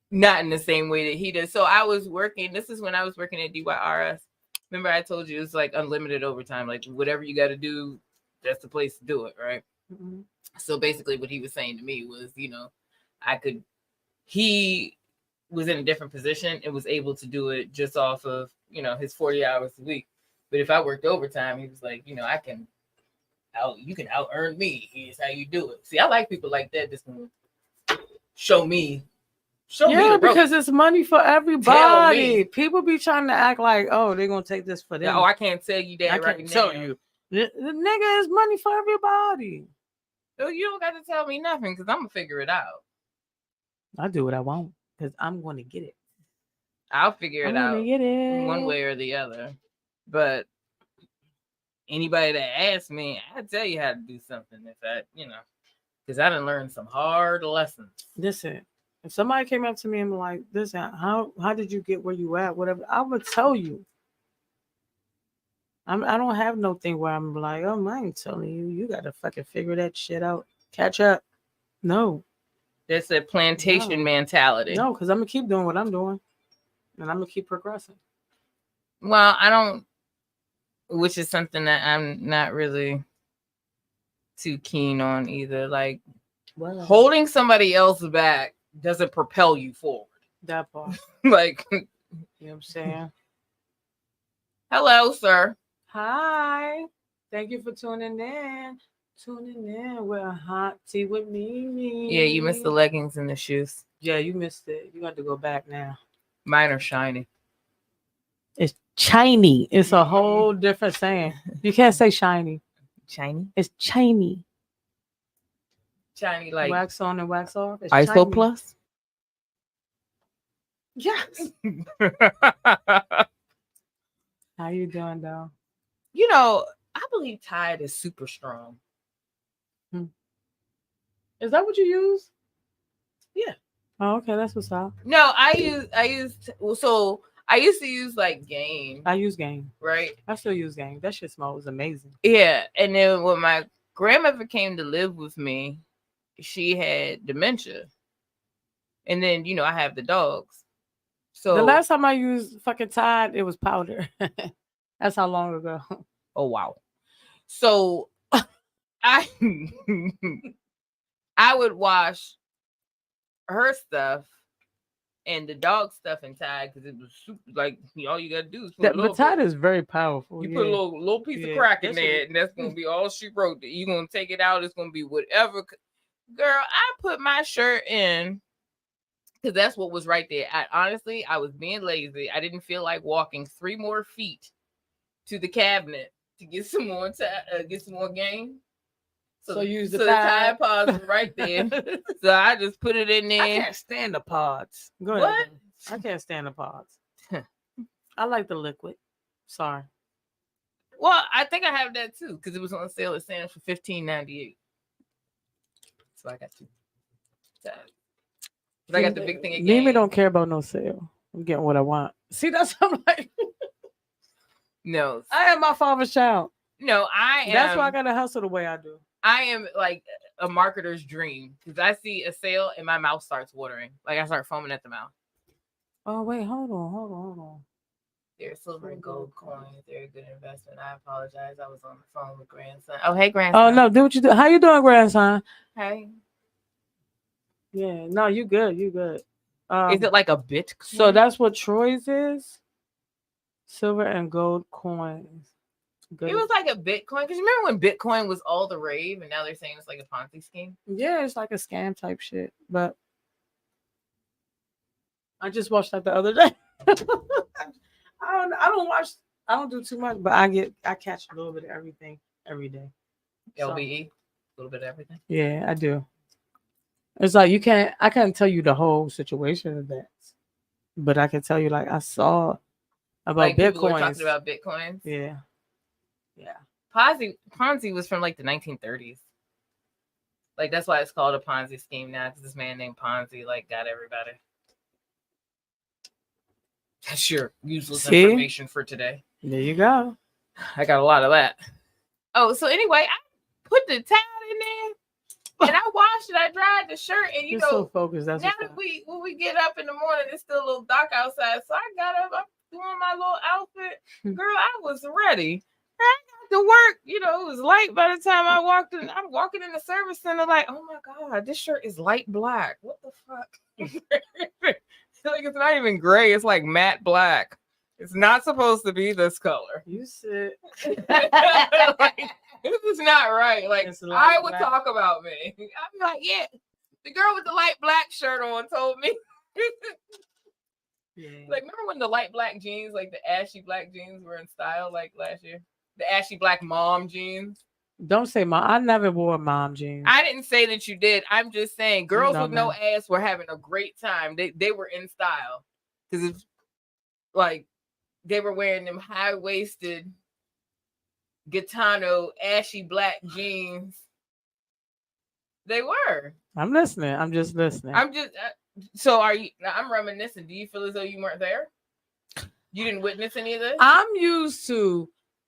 Speaker 2: Not in the same way that he does. So I was working. This is when I was working at DYRS. Remember, I told you it's like unlimited overtime. Like whatever you got to do, that's the place to do it, right?
Speaker 1: Mm-hmm.
Speaker 2: So basically, what he was saying to me was, he was in a different position and was able to do it just off of, his 40 hours a week. But if I worked overtime, he was like, you can out earn me. Here's how you do it. See, I like people like that. Just show me.
Speaker 1: Yeah, because it's money for everybody. People be trying to act like, oh, they're gonna take this for them.
Speaker 2: Oh, I can't tell you that. I can't tell you.
Speaker 1: The nigga is money for everybody.
Speaker 2: So you don't got to tell me nothing, because I'm gonna figure it out.
Speaker 1: I do what I want because I'm going to get it.
Speaker 2: I'll figure it out
Speaker 1: get it
Speaker 2: one way or the other. But anybody that asks me, I tell you how to do something. If I, because I done learned some hard lessons.
Speaker 1: Listen, if somebody came up to me and was like, "Listen, how did you get where you at?" Whatever, I would tell you. I don't have no thing where I'm like, "Oh, I ain't telling you. You got to fucking figure that shit out. Catch up." No.
Speaker 2: That's a plantation mentality.
Speaker 1: No, because I'm gonna keep doing what I'm doing, and I'm gonna keep progressing.
Speaker 2: Well, I don't, which is something that I'm not really too keen on either. Like, holding somebody else back doesn't propel you forward.
Speaker 1: That part.
Speaker 2: Like,
Speaker 1: you know what I'm saying?
Speaker 2: Hello, sir.
Speaker 1: Hi. Thank you for tuning in. Tuning in with a hot tea with me.
Speaker 2: Yeah, you missed the leggings and the shoes.
Speaker 1: Yeah, you missed it. You got to go back now.
Speaker 2: Mine are shiny.
Speaker 1: It's shiny. It's a whole different saying. You can't say shiny.
Speaker 2: Shiny?
Speaker 1: It's shiny.
Speaker 2: shiny like
Speaker 1: wax on and wax off. It's
Speaker 2: ISO
Speaker 1: shiny.
Speaker 2: Plus.
Speaker 1: Yes. How you doing, though?
Speaker 2: You know, I believe Tide is super strong.
Speaker 1: Is that what you use?
Speaker 2: Yeah.
Speaker 1: Oh, okay, that's what's up.
Speaker 2: No, I used to use like Game.
Speaker 1: I use Game.
Speaker 2: Right.
Speaker 1: I still use Game. That shit smells amazing.
Speaker 2: Yeah, and then when my grandmother came to live with me, she had dementia, and then you know I have the dogs. So
Speaker 1: the last time I used fucking Tide, it was powder. That's how long ago.
Speaker 2: Oh wow. So I I would wash her stuff and the dog stuff in Tide because it was super, like all you gotta do is put a little.
Speaker 1: But Tide is very powerful.
Speaker 2: You put a little piece of crack in there, and that's gonna be all she wrote. You're gonna take it out. It's gonna be whatever. Girl, I put my shirt in because that's what was right there. Honestly, I was being lazy. I didn't feel like walking 3 more feet to the cabinet to get some more Game.
Speaker 1: So use the
Speaker 2: Tide pods were right there. So I just put it in there.
Speaker 1: I can't stand the pods. Go ahead. What? I can't stand the pods. I like the liquid. Sorry.
Speaker 2: Well, I think I have that too because it was on sale at Sam's for $15.98. So I got 2. But I got the big thing again.
Speaker 1: Mimi don't care about no sale. I'm getting what I want. See, that's what I'm like.
Speaker 2: No,
Speaker 1: I am my father's child.
Speaker 2: No, I am.
Speaker 1: That's why I gotta hustle the way I do.
Speaker 2: I am like a marketer's dream because I see a sale and my mouth starts watering. Like I start foaming at the mouth.
Speaker 1: Oh wait, hold on.
Speaker 2: They're silver and gold coins. They're a good investment. I apologize. I was on the phone with grandson. Oh, hey, grandson.
Speaker 1: Oh no, do what you do. How you doing, grandson?
Speaker 2: Hey.
Speaker 1: Yeah, no, you good. You good.
Speaker 2: Is it like a Bitcoin?
Speaker 1: So that's what Troy's is. Silver and gold coins.
Speaker 2: Good. It was like a Bitcoin. Because remember when Bitcoin was all the rave and now they're saying it's like a Ponzi scheme?
Speaker 1: Yeah, it's like a scam type shit. But I just watched that the other day. I don't do too much, but I catch a little bit of everything every day.
Speaker 2: LBE? A little bit of everything?
Speaker 1: Yeah, I do. It's like I can't tell you the whole situation of that. But I can tell you like I saw about
Speaker 2: like
Speaker 1: Bitcoin.
Speaker 2: People were talking about Bitcoins.
Speaker 1: Yeah. Yeah.
Speaker 2: Ponzi was from like the 1930s. Like that's why it's called a Ponzi scheme now, because this man named Ponzi like got everybody. That's your useless information for today.
Speaker 1: There you go.
Speaker 2: I got a lot of that. Oh, so anyway, I put the towel in there and I washed it. I dried the shirt, and you know,
Speaker 1: so focused. That's
Speaker 2: now that when we get up in the morning, it's still a little dark outside. So I got up, I'm doing my little outfit. Girl, I was ready. I got to work. You know, it was light by the time I walked in. I'm walking in the service center like, oh my God, this shirt is light black. What the fuck? Like it's not even gray. It's like matte black. It's not supposed to be this color.
Speaker 1: You said
Speaker 2: like, this is not right. Like I would
Speaker 1: black.
Speaker 2: Talk about me. I'm like, yeah. The girl with the light black shirt on told me.
Speaker 1: Yeah.
Speaker 2: Like, remember when the light black jeans, like the ashy black jeans, were in style like last year? The ashy black mom jeans.
Speaker 1: Don't say mom. I never wore mom jeans.
Speaker 2: I didn't say that you did. I'm just saying girls with no ass were having a great time. They were in style. Because it's like they were wearing them high-waisted Gitano ashy black jeans. They were.
Speaker 1: I'm listening. I'm just listening.
Speaker 2: So are you? I'm reminiscing. Do you feel as though you weren't there? You didn't witness any of this?
Speaker 1: I'm used to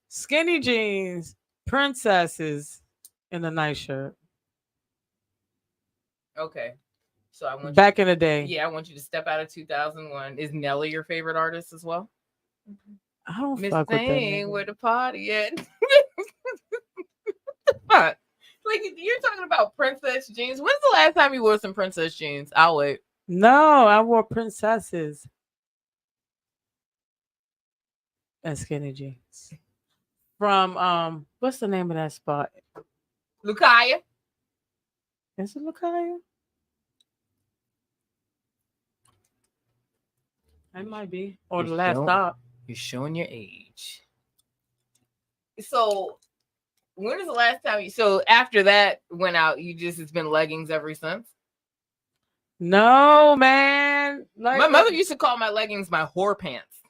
Speaker 1: skinny jeans, princesses, and a nice shirt.
Speaker 2: Okay. So I want
Speaker 1: back in the day.
Speaker 2: Yeah, I want you to step out of 2001. Is Nelly your favorite artist as well?
Speaker 1: I don't
Speaker 2: Miss
Speaker 1: fuck with
Speaker 2: Thing,
Speaker 1: that.
Speaker 2: where the party at? What? Like you're talking about princess jeans. When's the last time you wore some princess jeans? I'll wait.
Speaker 1: No, I wore princesses and skinny jeans. From what's the name of that spot?
Speaker 2: Lucaya.
Speaker 1: Is it Lucaya? It might be. Or the last stop.
Speaker 2: You're showing your age. So when is the last time you? So after that went out, it's been leggings ever since.
Speaker 1: No, man. Like
Speaker 2: My mother used to call my leggings my whore pants.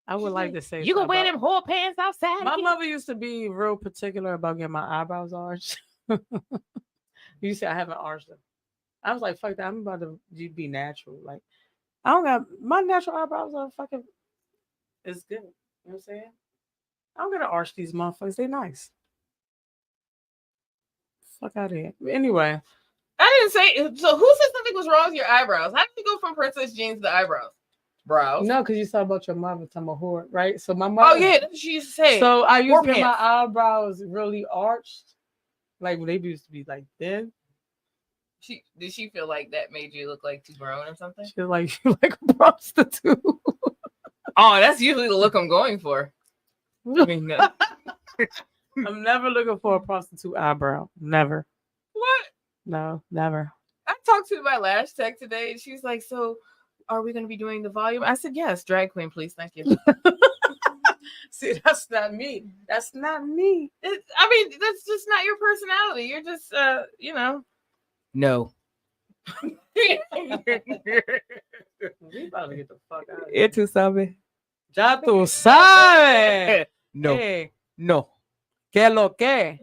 Speaker 1: I would like to say
Speaker 2: you can wear
Speaker 1: something
Speaker 2: them whore pants outside.
Speaker 1: My mother used to be real particular about getting my eyebrows arched. You said I haven't arched them. I was like, fuck that. I'm about to be natural. Like, I don't got my natural eyebrows are fucking. It's good. You know what I'm saying? I'm gonna arch these motherfuckers. They nice. Fuck out of here. Anyway,
Speaker 2: I didn't say. So who said something was wrong with your eyebrows? How did you go from princess jeans to eyebrows? Brows.
Speaker 1: no, because you saw about your mother talking about whore, right? So my mother.
Speaker 2: Oh yeah, that's what she used to say.
Speaker 1: So I used
Speaker 2: Whore
Speaker 1: to get my
Speaker 2: pants.
Speaker 1: eyebrows really arched, like when they used to be like thin.
Speaker 2: Did she feel like that made you look like too grown or something?
Speaker 1: She was like, you like a prostitute.
Speaker 2: Oh, that's usually the look I'm going for. I mean, no.
Speaker 1: I'm never looking for a prostitute eyebrow. Never.
Speaker 2: What?
Speaker 1: No, never.
Speaker 2: I talked to my lash tech today, and she was like, "So, are we going to be doing the volume?" I said, "Yes, drag queen, please, thank you."
Speaker 1: See, that's not me. That's not me.
Speaker 2: I mean, that's just not your personality. You're just, No.
Speaker 1: We about to get the fuck out of here.
Speaker 2: It too sabe.
Speaker 1: Ya tú sabes.
Speaker 2: No.
Speaker 1: Hey,
Speaker 2: No.
Speaker 1: que lo que?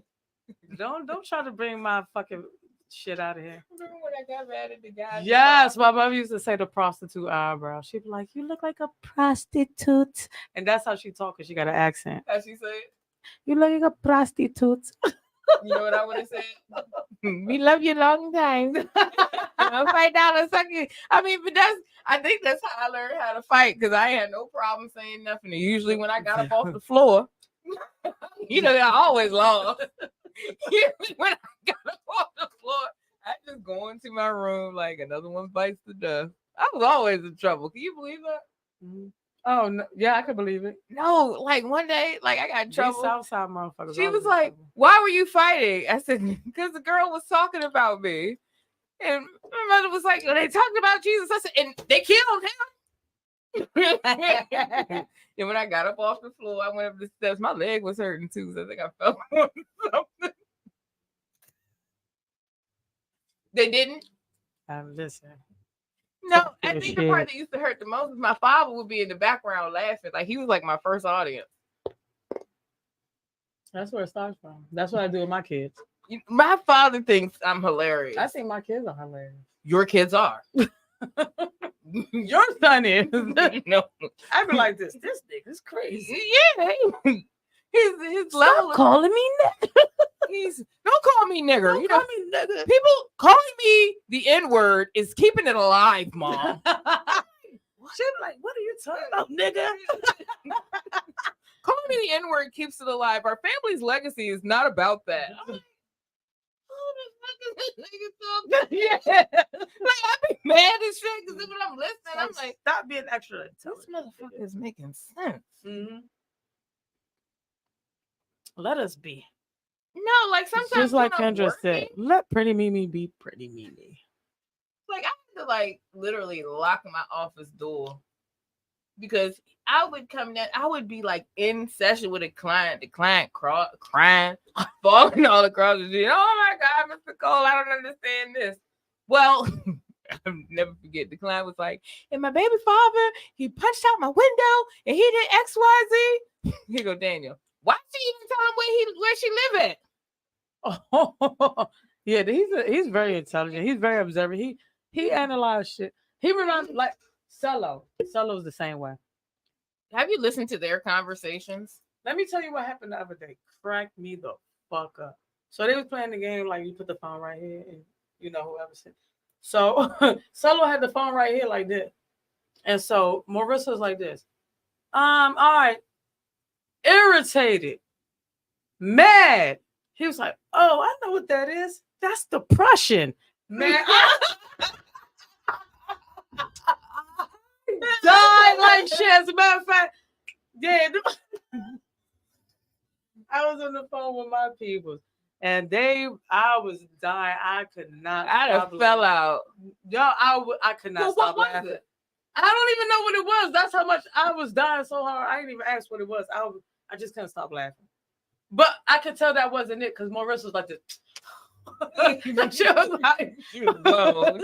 Speaker 1: Don't try to bring my fucking shit out of here.
Speaker 2: Remember when I got mad at the guy?
Speaker 1: Yes, my mom used to say the prostitute eyebrow. She'd be like, "You look like a prostitute," and that's how she talk. Cause she got an accent.
Speaker 2: How she say it?
Speaker 1: You look like a prostitute.
Speaker 2: You know what I would have said? We love you long time. $5 sucking. I mean, but I think that's how I learned how to fight because I had no problem saying nothing. And usually when I got up off the floor, they're always long. Usually when I got up off the floor, I just go into my room like another one bites the dust. I was always in trouble. Can you believe that?
Speaker 1: Mm-hmm. Oh no, yeah, I can believe it.
Speaker 2: No, like one day, like I got in trouble.
Speaker 1: Southside motherfuckers.
Speaker 2: She was like, "Why were you fighting?" I said, "Because the girl was talking about me." And my mother was like, "They talked about Jesus." I said, "And they killed him." And when I got up off the floor, I went up the steps. My leg was hurting too, so I think I fell on something. They didn't.
Speaker 1: Listen.
Speaker 2: No, I think the part that used to hurt the most is my father would be in the background laughing. Like he was like my first audience.
Speaker 1: That's where it starts from. That's what I do with my kids.
Speaker 2: My father thinks I'm hilarious.
Speaker 1: I think my kids are hilarious.
Speaker 2: Your kids are.
Speaker 1: Your son is.
Speaker 2: No.
Speaker 1: I be like this. This nigga's crazy.
Speaker 2: Yeah. His level.
Speaker 1: Stop calling me nigga.
Speaker 2: Don't call me nigger.
Speaker 1: Don't call me nigger.
Speaker 2: People calling me the N-word is keeping it alive, Mom.
Speaker 1: She's like, what are you talking about, nigga?
Speaker 2: Calling me the N-word keeps it alive. Our family's legacy is not about that. I'm like, who the fuck is this nigga talking? Yeah. Like, I be mad as shit because when I'm listening, I'm like,
Speaker 1: stop being extra.
Speaker 2: This motherfucker is making sense.
Speaker 1: Mm-hmm. Let us be.
Speaker 2: No, like sometimes
Speaker 1: just like Kendra
Speaker 2: working,
Speaker 1: said, let Pretty Mimi be Pretty Mimi.
Speaker 2: Like I had to like literally lock my office door because I would come down, I would be like in session with a client, the client crying, falling all across the street. Oh my God, Mr. Cole, I don't understand this. Well, I'll never forget. The client was like, and my baby father, he punched out my window and he did XYZ. Here go Daniel. Why she even tell him where she live at?
Speaker 1: Oh, yeah, he's very intelligent. He's very observant. He analyzed shit. He reminds like Cello. Cello's the same way.
Speaker 2: Have you listened to their conversations?
Speaker 1: Let me tell you what happened the other day. Cracked me the fuck up. So they was playing the game like you put the phone right here and whoever said. So Cello had the phone right here like this. And so Marissa's like this. All right. Irritated. Mad. He was like, oh, I know what that is. That's depression. Man, died like shit. As a matter of fact, yeah. I was on the phone with my people. And I was dying. I could not.
Speaker 2: I done fell out.
Speaker 1: Yo, I could not stop laughing. I don't even know what it was. That's how much I was dying so hard. I didn't even ask what it was. I just couldn't stop laughing. But I could tell that wasn't it because Marissa was like this. She was like,
Speaker 2: Whoa.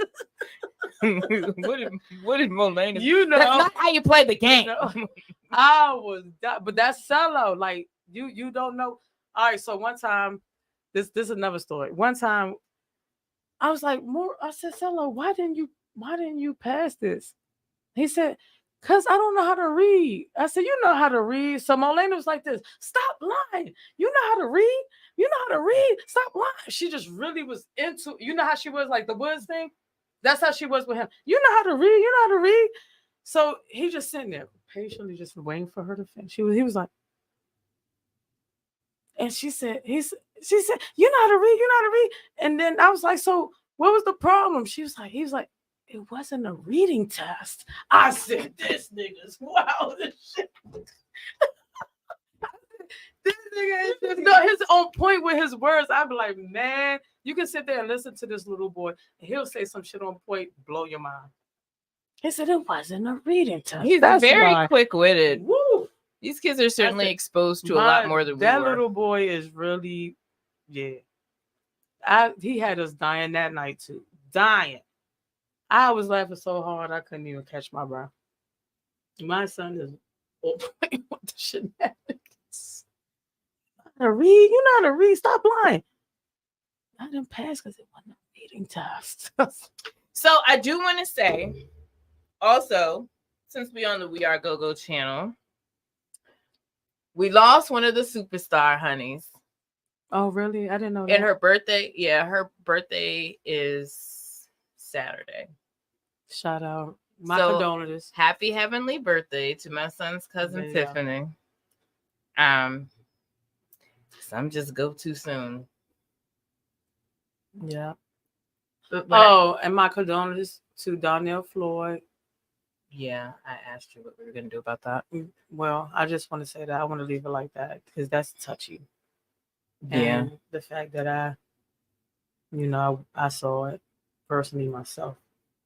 Speaker 2: what did Molina?
Speaker 1: you know,
Speaker 2: That's not how you play the game.
Speaker 1: I was that, but that's cello. Like you don't know. All right, so one time, this is another story. One time, I was like, I said, cello, why didn't you pass this? He said, cause I don't know how to read. I said, you know how to read. So Molina was like this. Stop lying. You know how to read. You know how to read. Stop lying. She just really was into. You know how she was like the Woods thing. That's how she was with him. You know how to read. You know how to read. So he just sitting there patiently, just waiting for her to finish. He was like, and she said, you know how to read. You know how to read. And then I was like, so what was the problem? He was like, it wasn't a reading test. I said, this nigga's wild as shit. This nigga is just no, his own point with his words. I'd be like, man, you can sit there and listen to this little boy, and he'll say some shit on point, blow your mind. He said it wasn't a reading test.
Speaker 2: He's very quick-witted.
Speaker 1: Woo!
Speaker 2: These kids are certainly exposed to a lot more than we were.
Speaker 1: That little boy is really, yeah. He had us dying that night too. Dying. I was laughing so hard I couldn't even catch my breath. My son is on point with the shenanigans. You know how to read. Stop lying. I didn't pass because it wasn't a reading test.
Speaker 2: So I do want to say, also, since we're on the We Are Go-Go channel, we lost one of the superstar honeys.
Speaker 1: Oh, really? I didn't know that.
Speaker 2: And her birthday, her birthday is Saturday.
Speaker 1: Shout out. My condolences.
Speaker 2: Happy heavenly birthday to my son's cousin Tiffany. Some just go too soon.
Speaker 1: Yeah. But and my condolences to Donnell Floyd.
Speaker 2: Yeah, I asked you what we were going to do about that.
Speaker 1: Well, I just want to say that I want to leave it like that because that's touchy.
Speaker 2: Yeah.
Speaker 1: And the fact that I saw it personally myself,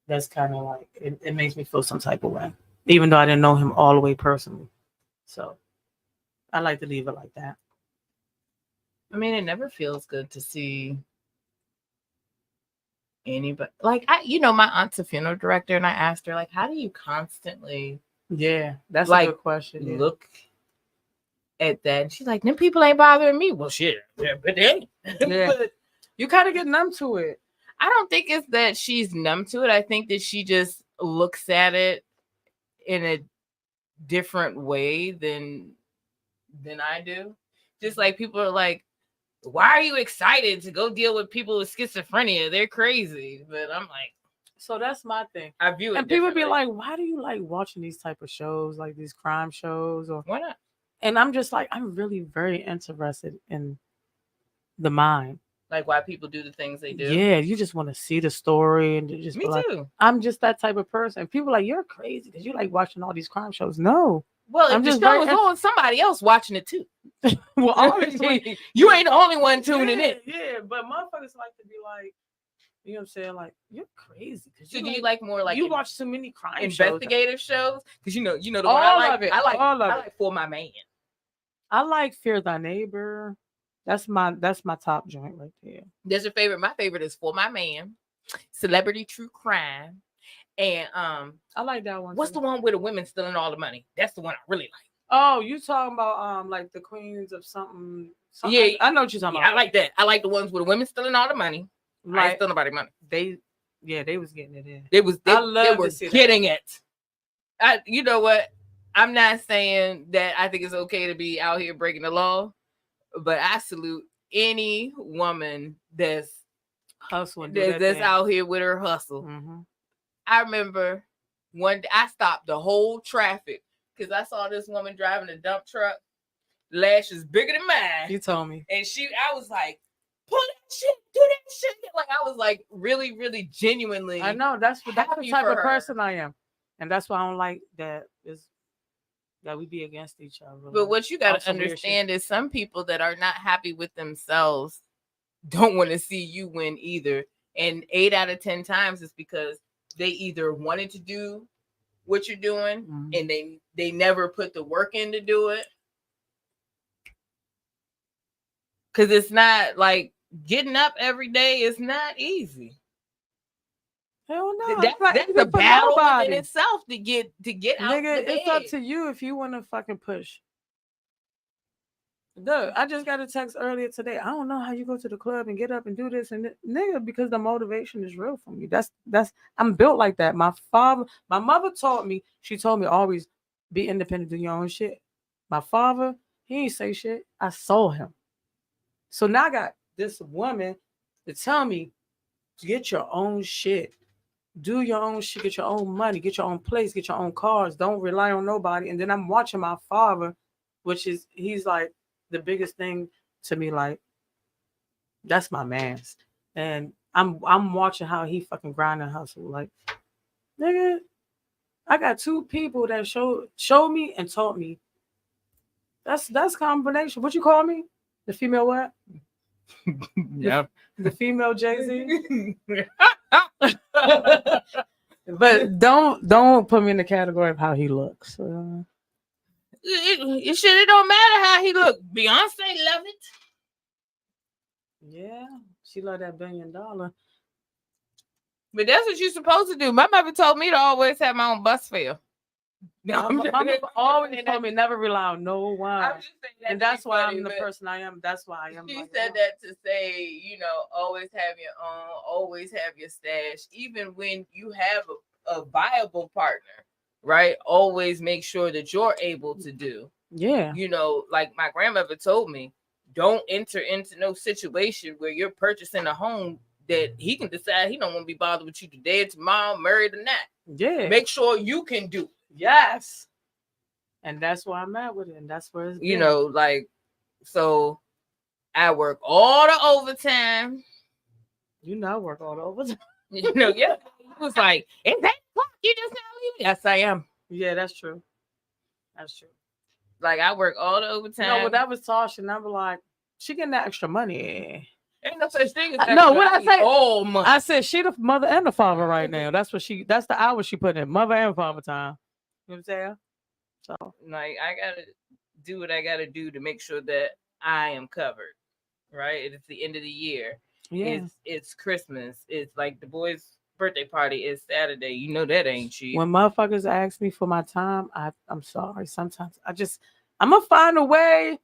Speaker 1: that's kind of like, it makes me feel some type of way, even though I didn't know him all the way personally. So I like to leave it like that.
Speaker 2: I mean, it never feels good to see anybody. Like, my aunt's a funeral director, and I asked her, like, how do you constantly...
Speaker 1: Yeah, that's a good question.
Speaker 2: Yeah. Look at that. And she's like, them people ain't bothering me. Well, shit. Yeah, but they...
Speaker 1: Yeah. But you kind of get numb to it.
Speaker 2: I don't think it's that she's numb to it. I think that she just looks at it in a different way than I do. Just like people are like, why are you excited to go deal with people with schizophrenia? They're crazy. But I'm like,
Speaker 1: so that's my thing.
Speaker 2: I view it.
Speaker 1: And people be like, why do you like watching these type of shows, like these crime shows? Or
Speaker 2: why not?
Speaker 1: And I'm just like, I'm really very interested in the mind.
Speaker 2: Like why people do the things they do.
Speaker 1: Yeah, you just want to see the story and just
Speaker 2: me
Speaker 1: like,
Speaker 2: too.
Speaker 1: I'm just that type of person. People are like, you're crazy because you like watching all these crime shows. No.
Speaker 2: Well, if the show was on, somebody else watching it too.
Speaker 1: Well, obviously,
Speaker 2: you ain't the only one tuning in.
Speaker 1: Yeah, but motherfuckers like to be like, you know what I'm saying? Like, you're crazy.
Speaker 2: So do you like more like
Speaker 1: you watch too many crime
Speaker 2: investigative shows? Because you know the
Speaker 1: all
Speaker 2: one I like.
Speaker 1: Of it.
Speaker 2: I like
Speaker 1: all of
Speaker 2: I like For My Man.
Speaker 1: I like Fear Thy Neighbor. That's my top joint right there.
Speaker 2: There's your favorite. My favorite is For My Man, Celebrity True Crime, and
Speaker 1: I like that one.
Speaker 2: What's the one with the women stealing all the money? That's the one I really like.
Speaker 1: Oh, you talking about like the Queens of something?
Speaker 2: Yeah,
Speaker 1: I know what you're talking about.
Speaker 2: I like that. I like the ones with the women stealing all the money. Like, I ain't stealing nobody money.
Speaker 1: They was getting it in.
Speaker 2: They were getting it. You know what? I'm not saying that I think it's okay to be out here breaking the law, but I salute any woman that's
Speaker 1: hustling,
Speaker 2: that's out here with her hustle.
Speaker 1: Mm-hmm.
Speaker 2: I remember one day I stopped the whole traffic because I saw this woman driving a dump truck, lashes bigger than mine.
Speaker 1: You told me,
Speaker 2: and I was like, pull that shit, do that shit. Like I was like really, really genuinely.
Speaker 1: I know that's the type of person I am, and that's why I don't like that we be against each other.
Speaker 2: But what you got to understand is some people that are not happy with themselves don't want to see you win either. And 8 out of 10 times it's because they either wanted to do what you're doing and they never put the work in to do it, Because it's not like getting up every day is not easy.
Speaker 1: Hell no.
Speaker 2: That's
Speaker 1: not
Speaker 2: a
Speaker 1: easy for
Speaker 2: battle
Speaker 1: nobody.
Speaker 2: within itself to get out
Speaker 1: Nigga,
Speaker 2: the
Speaker 1: it's up
Speaker 2: bed.
Speaker 1: to you if you want to fucking push. Look, I just got a text earlier today. I don't know how you go to the club and get up and do this and nigga, because the motivation is real for me. That's I'm built like that. My mother taught me. She told me always be independent, do your own shit. My father, he ain't say shit. I saw him. So now I got this woman to tell me to get your own shit. Do your own shit, get your own money, get your own place, get your own cars. Don't rely on nobody. And then I'm watching my father, which is he's like the biggest thing to me. Like that's my man's, and I'm watching how he fucking grind and hustle. Like nigga, I got two people that showed me and taught me. That's combination. What you call me? The female what?
Speaker 2: Yeah.
Speaker 1: The female Jay-Z. But don't put me in the category of how he looks.
Speaker 2: It don't matter how he look. Beyonce love it.
Speaker 1: Yeah, she love that $1 billion.
Speaker 2: But that's what you're supposed to do. My mother told me to always have my own bus fare.
Speaker 1: My mama always told me never rely on no one. And that's why I'm the person I am. That's why I am.
Speaker 2: She said that to say, always have your own, always have your stash, even when you have a viable partner, right? Always make sure that you're able to do.
Speaker 1: Yeah.
Speaker 2: Like my grandmother told me, don't enter into no situation where you're purchasing a home that he can decide he don't want to be bothered with you today or tomorrow, married or not.
Speaker 1: Yeah.
Speaker 2: Make sure you can do it.
Speaker 1: Yes. And that's where I'm at with it. And that's where it's
Speaker 2: been. So I work all the overtime.
Speaker 1: I work all the overtime.
Speaker 2: Yeah. It was like, it's 8 o'clock. You just not leaving. Yes, I am.
Speaker 1: Yeah, that's true. That's true.
Speaker 2: Like I work all the overtime.
Speaker 1: No, but that was Tasha, and I was like, she getting that extra money.
Speaker 2: Ain't no such thing as extra.
Speaker 1: No, what I say?
Speaker 2: All money.
Speaker 1: I said she the mother and the father right now. That's the hours she put in. Mother and father time. You know what I'm saying? So
Speaker 2: like I gotta do what I gotta do to make sure that I am covered. Right? It's the end of the year.
Speaker 1: Yeah.
Speaker 2: It's Christmas. It's like the boys' birthday party is Saturday. You know that ain't cheap.
Speaker 1: When motherfuckers ask me for my time, I'm sorry. Sometimes I'm gonna find a way.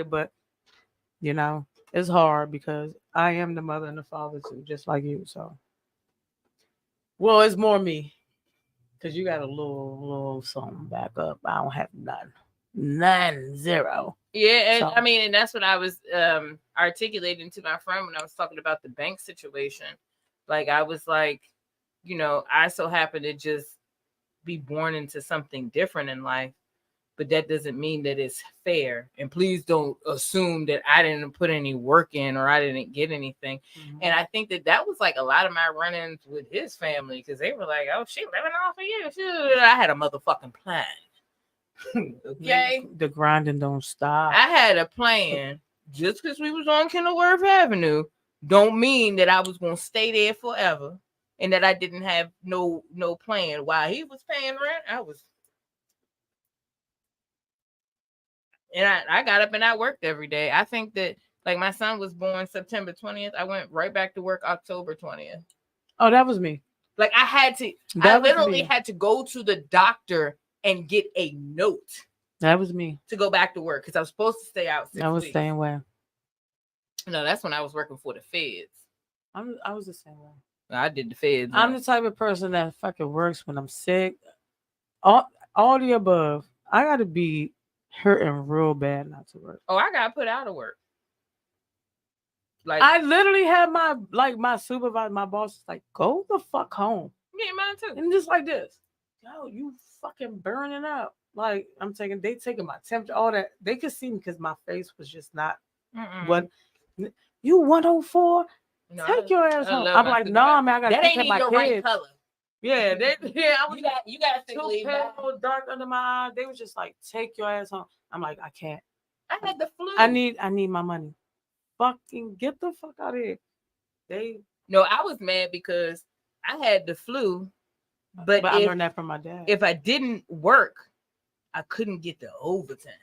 Speaker 1: But it's hard because I am the mother and the father too, just like you. So, well, it's more me because you got a little something back up. I don't have none, zero.
Speaker 2: Yeah, and so, I mean, and that's what I was articulating to my friend when I was talking about the bank situation. Like I was like, I so happen to just be born into something different in life. But that doesn't mean that it's fair. And please don't assume that I didn't put any work in or I didn't get anything. Mm-hmm. And I think that was like a lot of my run-ins with his family because they were like, oh, she living off of you. I had a motherfucking plan. Okay?
Speaker 1: The grinding don't stop.
Speaker 2: I had a plan. Just because we was on Kenilworth Avenue don't mean that I was going to stay there forever and that I didn't have no plan. While he was paying rent, I was... And I got up and I worked every day. I think that, like, my son was born September 20th. I went right back to work October 20th.
Speaker 1: Oh, that was me.
Speaker 2: Like, I literally had to go to the doctor and get a note.
Speaker 1: That was me.
Speaker 2: To go back to work because I was supposed to stay out 6 weeks.
Speaker 1: I was staying where?
Speaker 2: No, that's when I was working for the feds.
Speaker 1: I was the same way.
Speaker 2: I did the feds.
Speaker 1: I'm the type of person that fucking works when I'm sick. All the above. I got to be hurting real bad not to work.
Speaker 2: Oh, I got put out of work.
Speaker 1: Like I literally had my supervisor, my boss is like, go the fuck home.
Speaker 2: Yeah, mine too.
Speaker 1: And just like this. Yo, you fucking burning up. Like they taking my temperature, all that. They could see me because my face was just not what you 104. No, take your ass home. I'm like, no, man, I gotta take care of my kids. Right color. Yeah, I was
Speaker 2: you got to
Speaker 1: too pale, dark under my eyes. They was just like, take your ass home. I'm like, I can't.
Speaker 2: I had the flu.
Speaker 1: I need my money. Fucking get the fuck out of here.
Speaker 2: No, I was mad because I had the flu, but
Speaker 1: I learned that from my dad.
Speaker 2: If I didn't work, I couldn't get the overtime.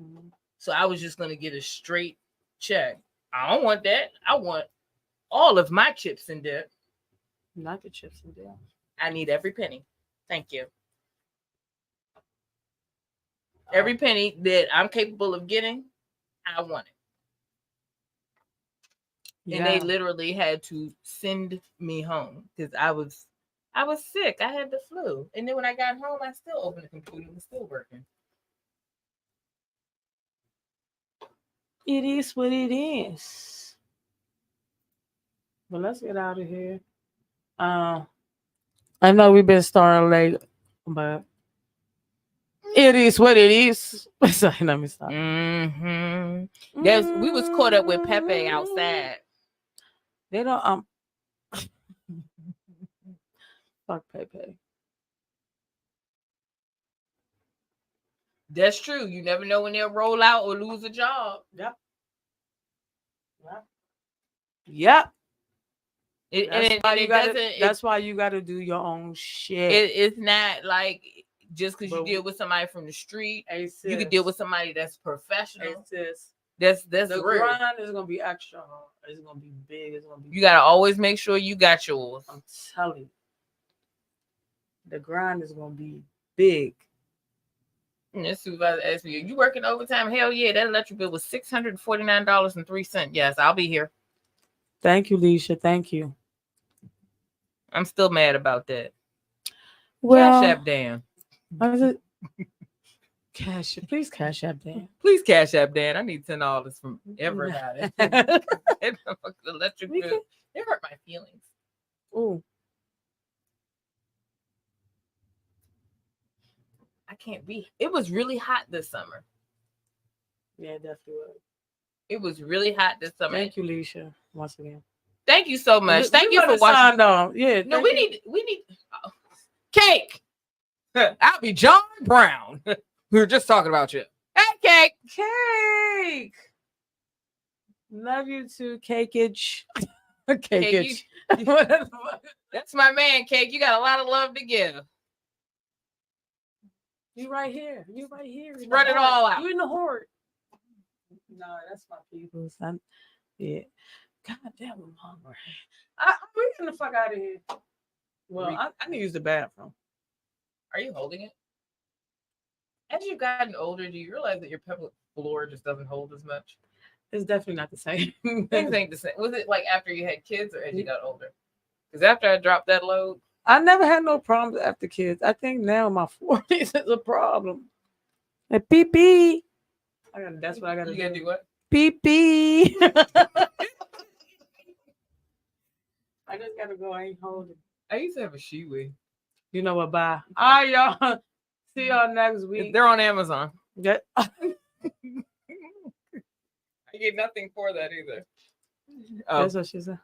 Speaker 2: Mm-hmm. So I was just gonna get a straight Check. I don't want that. I want all of my chips and dip.
Speaker 1: Not the chips and dip.
Speaker 2: I need every penny. Thank you. Every penny that I'm capable of getting, I want it. And they literally had to send me home because I was sick. I had the flu. And then when I got home, I still opened the computer. It was still working.
Speaker 1: It is what it is. But let's get out of here. I know we've been starting late, but it is what it is. Sorry, let me stop.
Speaker 2: Mm-hmm. We was caught up with Pepe outside.
Speaker 1: They don't fuck Pepe.
Speaker 2: That's true. You never know when they'll roll out or lose a job.
Speaker 1: Yep. Yep. That's why you gotta do your own shit.
Speaker 2: It's not like just because you deal with somebody from the street, you can deal with somebody that's professional. That's
Speaker 1: the
Speaker 2: real.
Speaker 1: grind is gonna be extra hard. It's gonna be big. It's gonna be.
Speaker 2: You gotta always make sure you got yours.
Speaker 1: I'm telling you, the grind is gonna be big.
Speaker 2: And this supervisor asked me, "You working overtime?" Hell yeah! That electric bill was $649.03. Yes, I'll be here.
Speaker 1: Thank you, Leisha. Thank you.
Speaker 2: I'm still mad about that.
Speaker 1: Well,
Speaker 2: Cash App Dan.
Speaker 1: Please Cash App Dan.
Speaker 2: Please Cash App Dan. I need $10 from everybody. Electric bill. It hurt my feelings.
Speaker 1: Ooh.
Speaker 2: I can't be. It was really hot this summer.
Speaker 1: Yeah, it definitely was.
Speaker 2: It was really hot this summer.
Speaker 1: Thank you, Leisha, once again.
Speaker 2: Thank you so much. Thank you for watching.
Speaker 1: Yeah.
Speaker 2: No, we need Cake. I'll be John Brown. We were just talking about you. Hey,
Speaker 1: Cake. Love you too, Cakeage. Cakeage.
Speaker 2: That's my man, Cake. You got a lot of love to give.
Speaker 1: You right here.
Speaker 2: Spread it all out.
Speaker 1: You in the horde. No, that's my people. Son. Yeah. God damn, I'm hungry. We're getting the fuck out of here. Well, I need to use the bathroom.
Speaker 2: Are you holding it? As you've gotten older, do you realize that your pelvic floor just doesn't hold as much?
Speaker 1: It's definitely not the same.
Speaker 2: Things ain't the same. Was it like after you had kids or as you got older? Because after I dropped that load,
Speaker 1: I never had no problems after kids. I think now in my 40s is a problem. And pee. That's what I gotta do.
Speaker 2: You gotta do what?
Speaker 1: Pee. I just gotta go. I ain't holding.
Speaker 2: I used to have a Shewee.
Speaker 1: You know what? Bye. All right, y'all. See y'all next week.
Speaker 2: They're on Amazon.
Speaker 1: Yeah.
Speaker 2: I get nothing for that either.
Speaker 1: That's what she said.